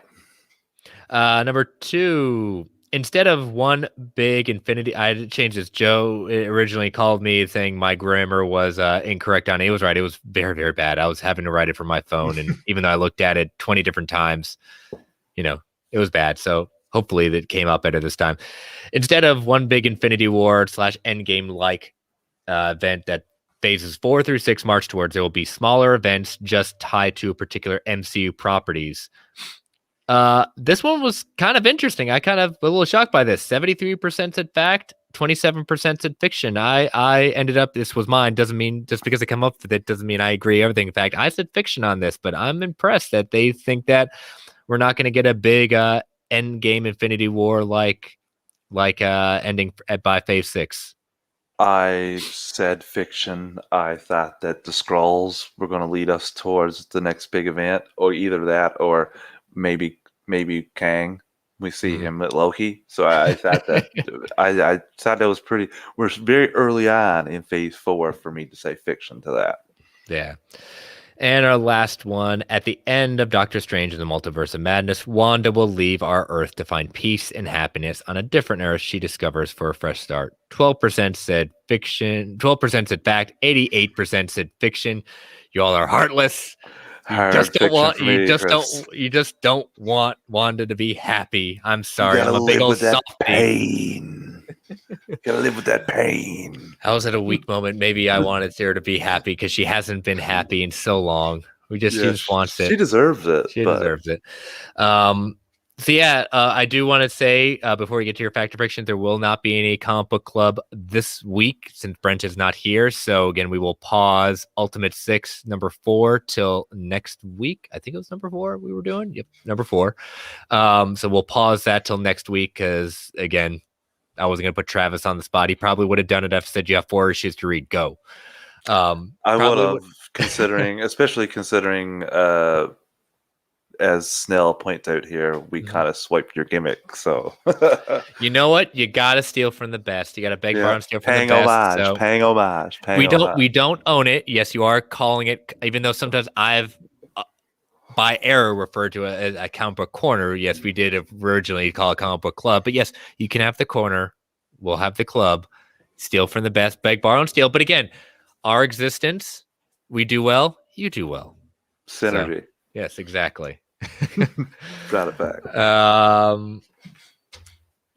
Number 2. Instead of one big infinity, I changed this. Joe originally called me saying my grammar was incorrect on it. He was right. It was very, very bad. I was having to write it from my phone. And even though I looked at it 20 different times, it was bad. So hopefully that came out better this time. Instead of one big Infinity War / Endgame like event that phases 4 through 6 march towards, there will be smaller events just tied to particular MCU properties. This one was kind of interesting. I kind of a little shocked by this. 73% said fact, 27% said fiction. I ended up, this was mine. Doesn't mean just because I come up with it doesn't mean I agree everything. In fact, I said fiction on this, but I'm impressed that they think that we're not going to get a big end game Infinity War like ending by phase 6. I said fiction. I thought that the Skrulls were going to lead us towards the next big event, or either that, or maybe Kang. We see him at Loki. So I thought that I thought that was pretty. We're very early on in phase 4 for me to say fiction to that. Yeah. And our last one, at the end of Doctor Strange in the Multiverse of Madness, Wanda will leave our Earth to find peace and happiness on a different Earth she discovers for a fresh start. 12% said fiction, 12% said fact, 88% said fiction. You all are heartless. You just don't want Wanda to be happy. I'm sorry. I'm a big old softie. Pain. Gotta live with that pain. I was at a weak moment. Maybe I wanted her to be happy because she hasn't been happy in so long. She just wants it. She deserves it. Deserves it. I do want to say before we get to your fact or fiction, there will not be any comic book club this week since Brent is not here. So again, we will pause Ultimate 6 number 4 till next week. I think it was number 4 we were doing. Yep, number 4. So we'll pause that till next week because again, I wasn't going to put Travis on the spot. He probably would have done it if I said you have 4 issues to read. Go. I would have, especially considering, as Snell points out here, we kind of swiped your gimmick. So you know what? You got to steal from the best. You got to beg, borrow, and steal from the best. Paying homage. We don't own it. Yes, you are calling it, even though sometimes I've by error referred to it as a comic book corner. Yes, we did originally call it comic book club, but yes, you can have the corner. We'll have the club. Steal from the best, beg, borrow, and steal. But again, our existence, we do well, you do well. Synergy. So, yes, exactly. Brought it back.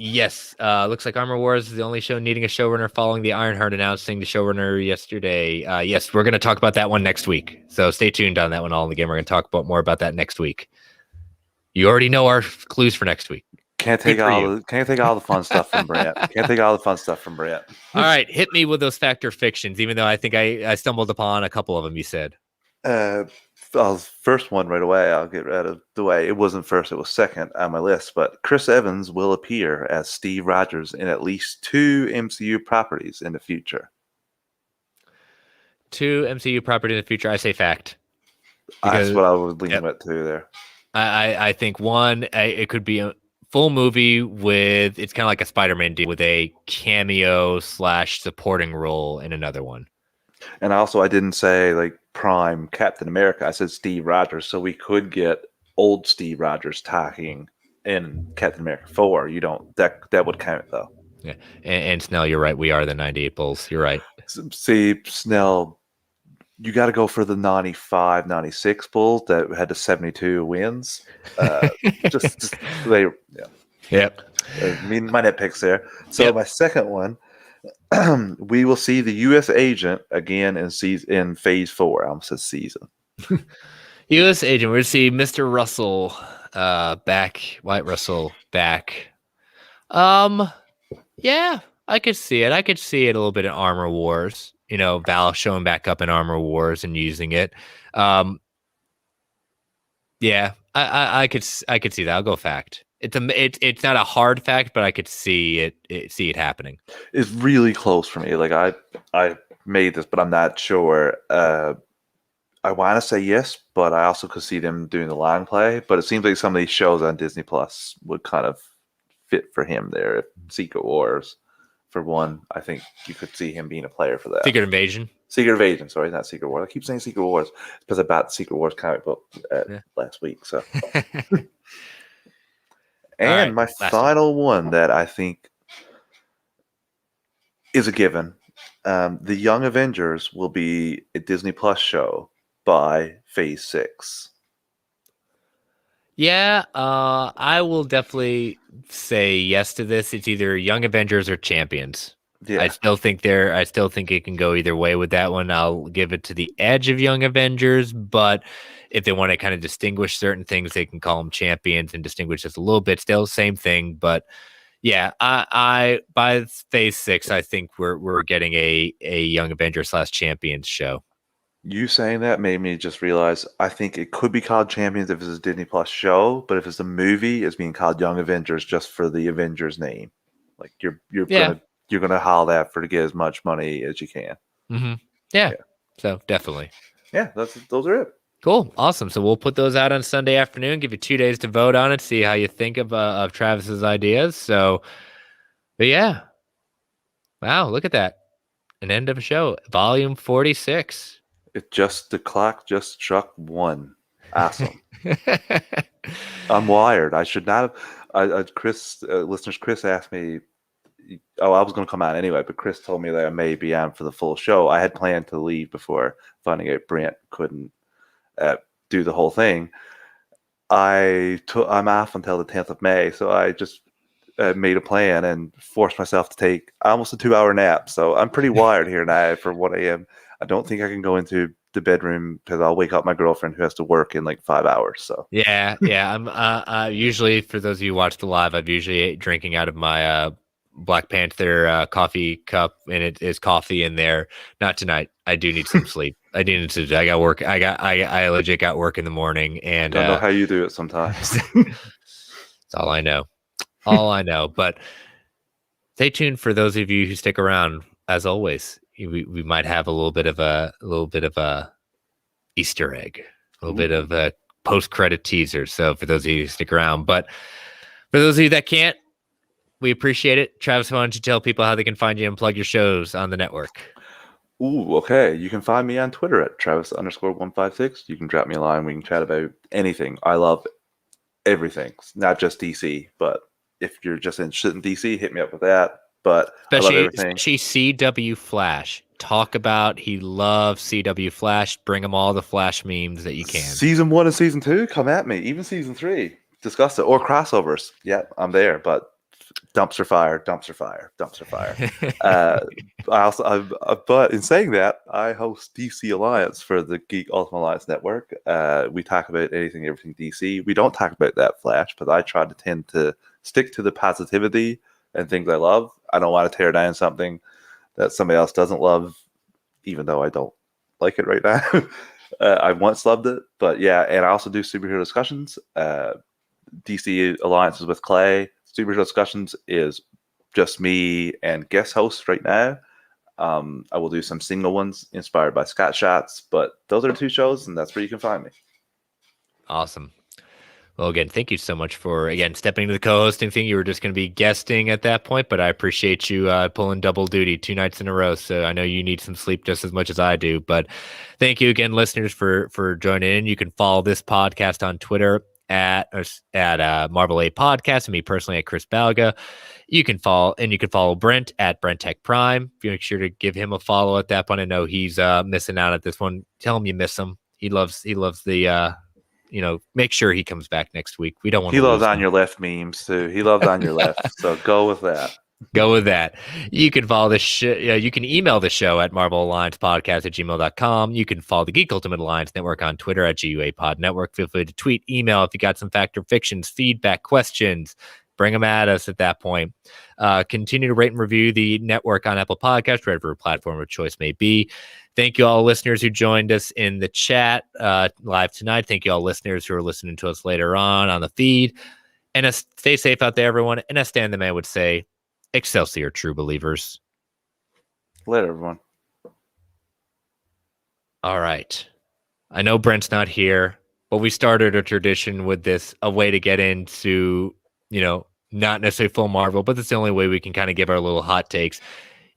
Yes, looks like Armor Wars is the only show needing a showrunner following the Ironheart announcing the showrunner yesterday. Yes, we're going to talk about that one next week. So stay tuned on that one all in the game. We're going to talk about more about that next week. You already know our clues for next week. Can't take all the fun stuff from Brant. All right, hit me with those fact or fictions, even though I think I stumbled upon a couple of them you said. First one right away, I'll get out of the way. It wasn't first, it was second on my list. But Chris Evans will appear as Steve Rogers in at least 2 MCU properties in the future. 2 MCU properties in the future. I say fact. That's what I was leaning with too there. I think one, it could be a full movie with, it's kind of like a Spider-Man deal with a cameo / supporting role in another one. And also, I didn't say like prime Captain America. I said Steve Rogers, so we could get old Steve Rogers talking in Captain America 4. You don't that would count though. Yeah, and Snell, you're right. We are the 98 Bulls. You're right. See, Snell, you got to go for the 95, 96 Bulls that had the 72 wins. Just they, yeah. Yep. My nitpicks there. So my second one. We will see the U.S. agent again in phase 4. I almost said season. U.S. agent. We're going to see Mr. Russell back. White Russell back. Yeah, I could see it. I could see it a little bit in Armor Wars. Val showing back up in Armor Wars and using it. Yeah, I could see that. I'll go fact. It's not a hard fact, but I could see it happening. It's really close for me. Like I made this, but I'm not sure. I want to say yes, but I also could see them doing the long play. But it seems like some of these shows on Disney Plus would kind of fit for him there. Secret Wars, for one, I think you could see him being a player for that. Secret Invasion. Secret Invasion, sorry, not Secret Wars. I keep saying Secret Wars because I bought the Secret Wars comic book last week. So, and right, my final one that I think is a given. The Young Avengers will be a Disney Plus show by Phase 6. Yeah, I will definitely say yes to this. It's either Young Avengers or Champions. Yeah. I still think it can go either way with that one. I'll give it to the edge of Young Avengers, but if they want to kind of distinguish certain things, they can call them Champions and distinguish just a little bit. Still same thing, but yeah, I by Phase 6, I think we're getting a Young Avengers / Champions show. You saying that made me just realize I think it could be called Champions if it's a Disney Plus show, but if it's a movie, it's being called Young Avengers just for the Avengers name. Like you're gonna haul that to get as much money as you can. Mm-hmm. Yeah. So definitely. Yeah, those are it. Cool. Awesome. So we'll put those out on Sunday afternoon, give you 2 days to vote on it, see how you think of Travis's ideas. So, but yeah. Wow, look at that. An end of a show. Volume 46. The clock just struck 1. Awesome. I'm wired. I should not have. Chris, listeners, Chris asked me. Oh, I was going to come on anyway, but Chris told me that I may be on for the full show. I had planned to leave before finding out Brent couldn't do the whole thing. I'm off until the 10th of May, so I just made a plan and forced myself to take almost a 2-hour nap. So I'm pretty wired here now for what I am. I don't think I can go into the bedroom because I'll wake up my girlfriend who has to work in like 5 hours. So yeah. I'm usually, for those of you who watch the live, I'm usually drinking out of my Black Panther coffee cup, and it is coffee in there. Not tonight. I do need some sleep. I got work. I legit got work in the morning, and I don't know how you do it sometimes. That's all I know. But stay tuned for those of you who stick around. As always, we might have a little bit of a Easter egg, a little bit of a post-credit teaser. So for those of you who stick around, but for those of you that can't, we appreciate it. Travis, why don't you tell people how they can find you and plug your shows on the network? Ooh, okay. You can find me on Twitter at Travis_156. You can drop me a line. We can chat about anything. I love everything, not just DC, but if you're just interested in DC, hit me up with that. But especially CW Flash. Talk about he loves CW Flash. Bring him all the Flash memes that you can. Season 1 and Season 2, come at me. Even Season 3, discuss it. Or crossovers. Yeah, I'm there. But dumpster fire. But in saying that, I host DC Alliance for the Geek Ultimate Alliance Network. We talk about anything, everything DC. We don't talk about that Flash, but I tend to stick to the positivity and things I love. I don't want to tear down something that somebody else doesn't love, even though I don't like it right now. I once loved it, but yeah. And I also do superhero discussions. DC Alliance is with Clay. Superhero Discussions is just me and guest hosts right now. I will do some single ones inspired by Scott Shots, but those are 2 shows, and that's where you can find me. Awesome. Well, again, thank you so much for, again, stepping into the co-hosting thing. You were just going to be guesting at that point, but I appreciate you pulling double duty 2 nights in a row. So I know you need some sleep just as much as I do, but thank you again, listeners, for joining in. You can follow this podcast on Twitter at Marvel 8 Podcast, and me personally at Chris Balga. You can follow Brent at Brent Tech Prime. Make sure to give him a follow at that point. I know he's missing out at this one. Tell him you miss him. He loves the make sure he comes back next week. We don't want. He loves On Your Left memes too. He loves On Your Left. So go with that. Go with that. You can follow the show. You can email the show at marvelalliancepodcast@gmail.com. You can follow the Geek Ultimate Alliance Network on Twitter at GUA Pod Network. Feel free to tweet, email if you got some fact or fictions, feedback, questions. Bring them at us at that point. Continue to rate and review the network on Apple Podcasts, whatever platform of choice may be. Thank you all listeners who joined us in the chat live tonight. Thank you all listeners who are listening to us later on the feed. And stay safe out there, everyone. And as Stan the Man would say, Excelsior, true believers. Later, everyone. All right. I know Brent's not here, but we started a tradition with this, a way to get into, not necessarily full Marvel, but that's the only way we can kind of give our little hot takes.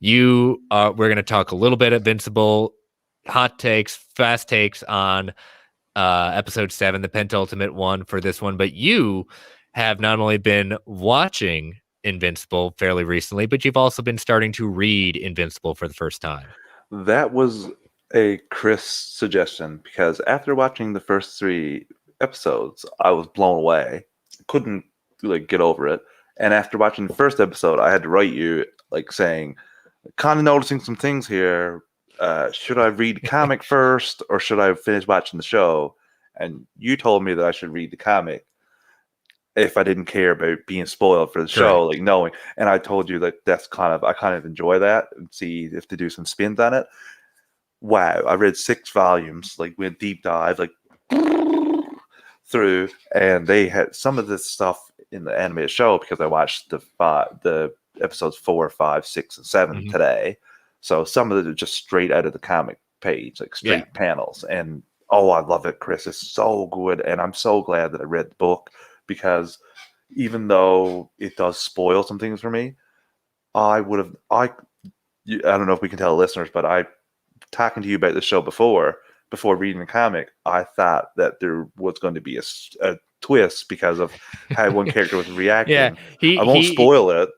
We're going to talk a little bit of Invincible, hot takes, fast takes on episode 7, the pentultimate one for this one. But you have not only been watching Invincible fairly recently, but you've also been starting to read Invincible for the first time. That was a Chris suggestion because after watching the first 3 episodes, I was blown away. Couldn't like get over it. And after watching the first episode, I had to write you like saying, kind of noticing some things here. Should I read the comic first or should I finish watching the show? And you told me that I should read the comic if I didn't care about being spoiled for the show, like knowing. And I told you that I kind of enjoy that and see if to do some spins on it. Wow, I read 6 volumes, like went deep dive, like through, and they had some of this stuff in the animated show because I watched the episodes 4, 5, 6, and 7 today. So some of it are just straight out of the comic page, like straight panels. And oh, I love it, Chris. It's so good, and I'm so glad that I read the book because even though it does spoil some things for me, I don't know if we can tell the listeners, but I talking to you about the show before reading the comic, I thought that there was going to be a twist because of how one character was reacting. I won't spoil it.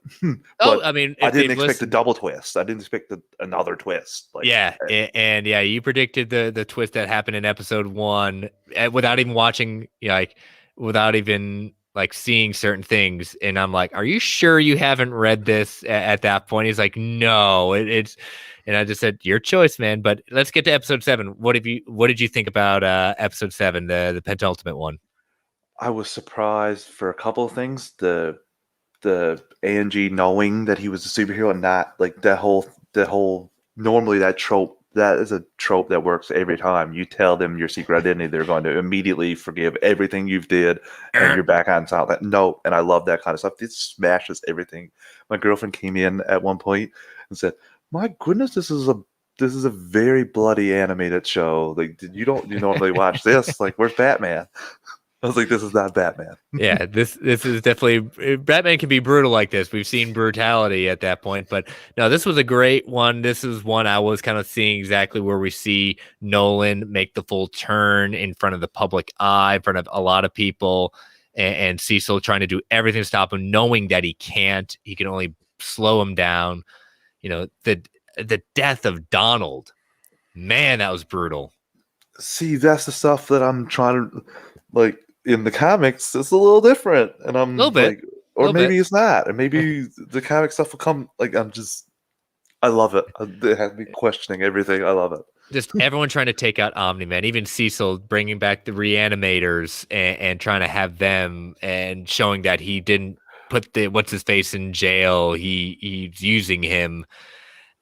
I mean, I didn't expect a double twist. I didn't expect another twist. And you predicted the twist that happened in episode 1 without even watching, without even like seeing certain things. And I'm like, are you sure you haven't read this at that point? He's like, no, it's. And I just said, your choice, man. But let's get to episode 7. What did you think about episode 7, the penultimate one? I was surprised for a couple of things. The Angie knowing that he was a superhero and not like that whole normally that trope, that is a trope that works every time. You tell them your secret identity, they're going to immediately forgive everything you've did and you're back on top. No, and I love that kind of stuff. It smashes everything. My girlfriend came in at one point and said, my goodness, this is a very bloody animated show. Like, you normally watch this? Like, where's Batman? I was like, this is not Batman. Yeah, this is definitely, Batman can be brutal like this. We've seen brutality at that point, but no, this was a great one. This is one I was kind of seeing exactly where we see Nolan make the full turn in front of the public eye, in front of a lot of people, and Cecil trying to do everything to stop him, knowing that he can't. He can only slow him down. The death of Donald, man, that was brutal. See, that's the stuff that I'm trying to, like, in the comics, it's a little different. And I'm like, or maybe it's not. And maybe the comic stuff will come, like, I love it. It has me questioning everything. I love it. Just everyone trying to take out Omni-Man, even Cecil bringing back the reanimators and trying to have them and showing that he didn't put what's-his-face in jail. He's using him.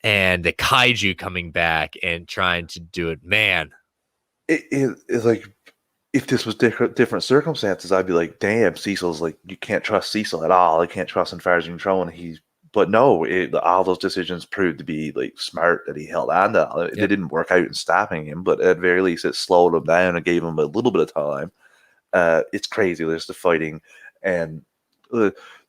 And the kaiju coming back and trying to do it, man. It's like, if this was different circumstances, I'd be like, damn, Cecil's like, you can't trust Cecil at all. I can't trust him far as you control. But no, all those decisions proved to be like smart that he held on to. It didn't work out in stopping him, but at the very least, it slowed him down and gave him a little bit of time. It's crazy. There's the fighting and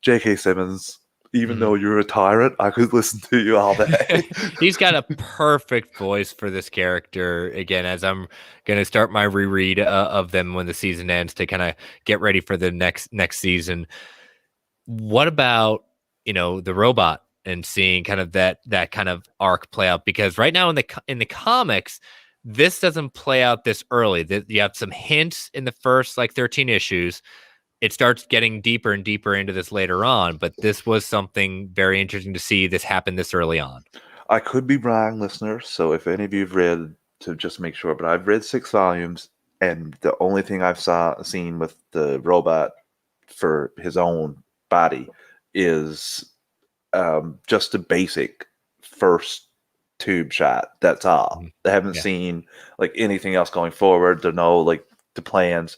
J.K. Simmons. Even though you're a tyrant, I could listen to you all day. He's got a perfect voice for this character. Again, as I'm going to start my reread of them when the season ends to kind of get ready for the next season. What about, the robot and seeing kind of that kind of arc play out? Because right now in the comics, this doesn't play out this early. You have some hints in the first 13 issues. It starts getting deeper and deeper into this later on, but this was something very interesting to see this happen this early on. I could be wrong, listeners. So if any of you have read, to just make sure, but I've read 6 volumes, and the only thing I've seen with the robot for his own body is just a basic first tube shot. That's all. I haven't seen anything else going forward. There no the plans.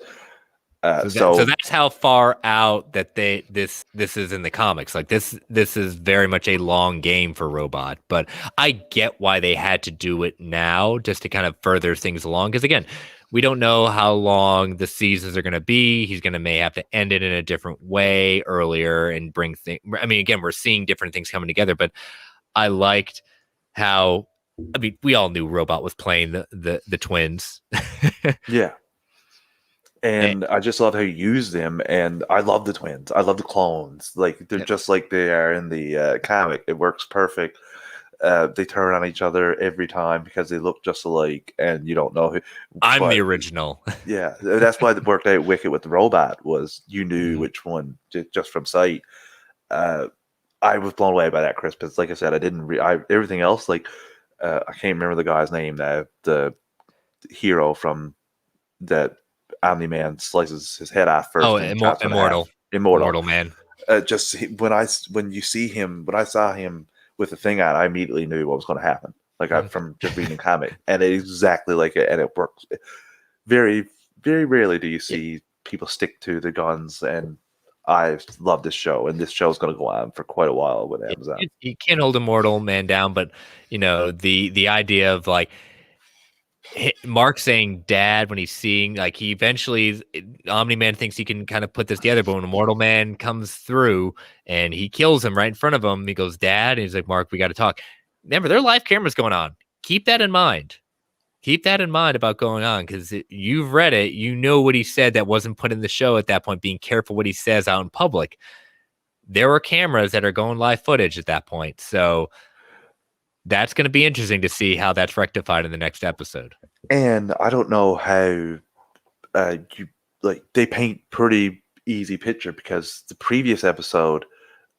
So that's how far out that this is in the comics. This is very much a long game for Robot, but I get why they had to do it now just to kind of further things along. Because again, we don't know how long the seasons are going to be. He's may have to end it in a different way earlier and bring things. I mean, again, we're seeing different things coming together, but I liked how I mean, we all knew Robot was playing the twins. Yeah. And I just love how you use them, and I love the twins. I love the clones. Like they're just like they are in the comic. It works perfect. They turn on each other every time because they look just alike, and you don't know who. I'm the original. Yeah, that's why it worked out wicked with the Robot. Was you knew which one just from sight. I was blown away by that, Chris. Because like I said, I didn't. Everything else, like I can't remember the guy's name now. The hero from that Omni-Man slices his head off first. Oh, and chops it in Immortal. half. Immortal Man. Just when you see him, when I saw him with the thing on, I immediately knew what was going to happen. Like from just reading the comic, and it's exactly like it, and it works. Very, very rarely do you see people stick to the guns, and I love this show, and this show is going to go on for quite a while with Amazon. You can't hold Immortal Man down, but you know the idea of like Mark saying dad when he's seeing, like, he eventually, Omni-Man thinks he can kind of put this together, but when Immortal Man comes through and he kills him right in front of him, he goes, dad, and he's like, Mark, we got to talk. Remember, there are live cameras going on. Keep that in mind. Keep that in mind about going on, because you've read it. You know what he said that wasn't put in the show at that point, being careful what he says out in public. There are cameras that are going live footage at that point. So that's going to be interesting to see how that's rectified in the next episode. And I don't know how they paint pretty easy picture, because the previous episode,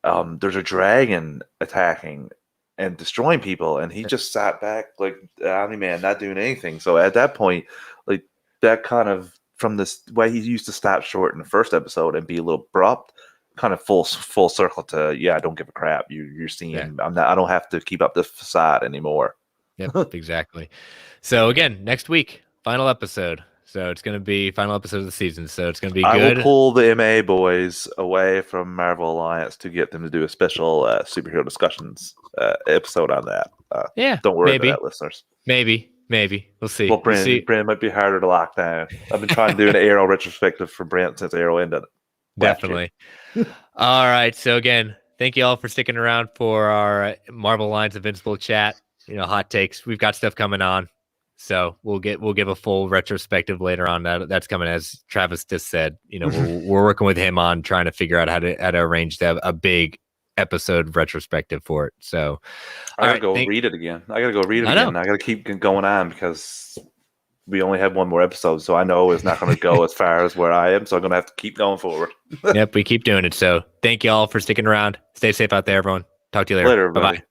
there's a dragon attacking and destroying people, and he just sat back like Omni-Man, not doing anything. So at that point, like that kind of, from this way he used to stop short in the first episode and be a little abrupt, kind of full circle to, yeah, I don't give a crap. You're seeing, yeah. I don't have to keep up the facade anymore. Yep, exactly. So again, next week, final episode. So it's going to be final episode of the season. So it's going to be good. I will pull the MA boys away from Marvel Alliance to get them to do a special superhero discussions episode on that. Yeah, don't worry about that, listeners. Maybe. We'll see. Well, Brent might be harder to lock down. I've been trying to do an Arrow retrospective for Brent since Arrow ended. Definitely. All right. So again, thank you all for sticking around for our Marvel Alliance Invincible chat. Hot takes. We've got stuff coming on. So we'll give a full retrospective later on. That's coming, as Travis just said. We're working with him on trying to figure out how to arrange a big episode retrospective for it. So I gotta go read it again. I gotta keep going on, because we only have one more episode. So I know it's not going to go as far as where I am. So I'm going to have to keep going forward. Yep, we keep doing it. So thank you all for sticking around. Stay safe out there, everyone. Talk to you later. Bye bye.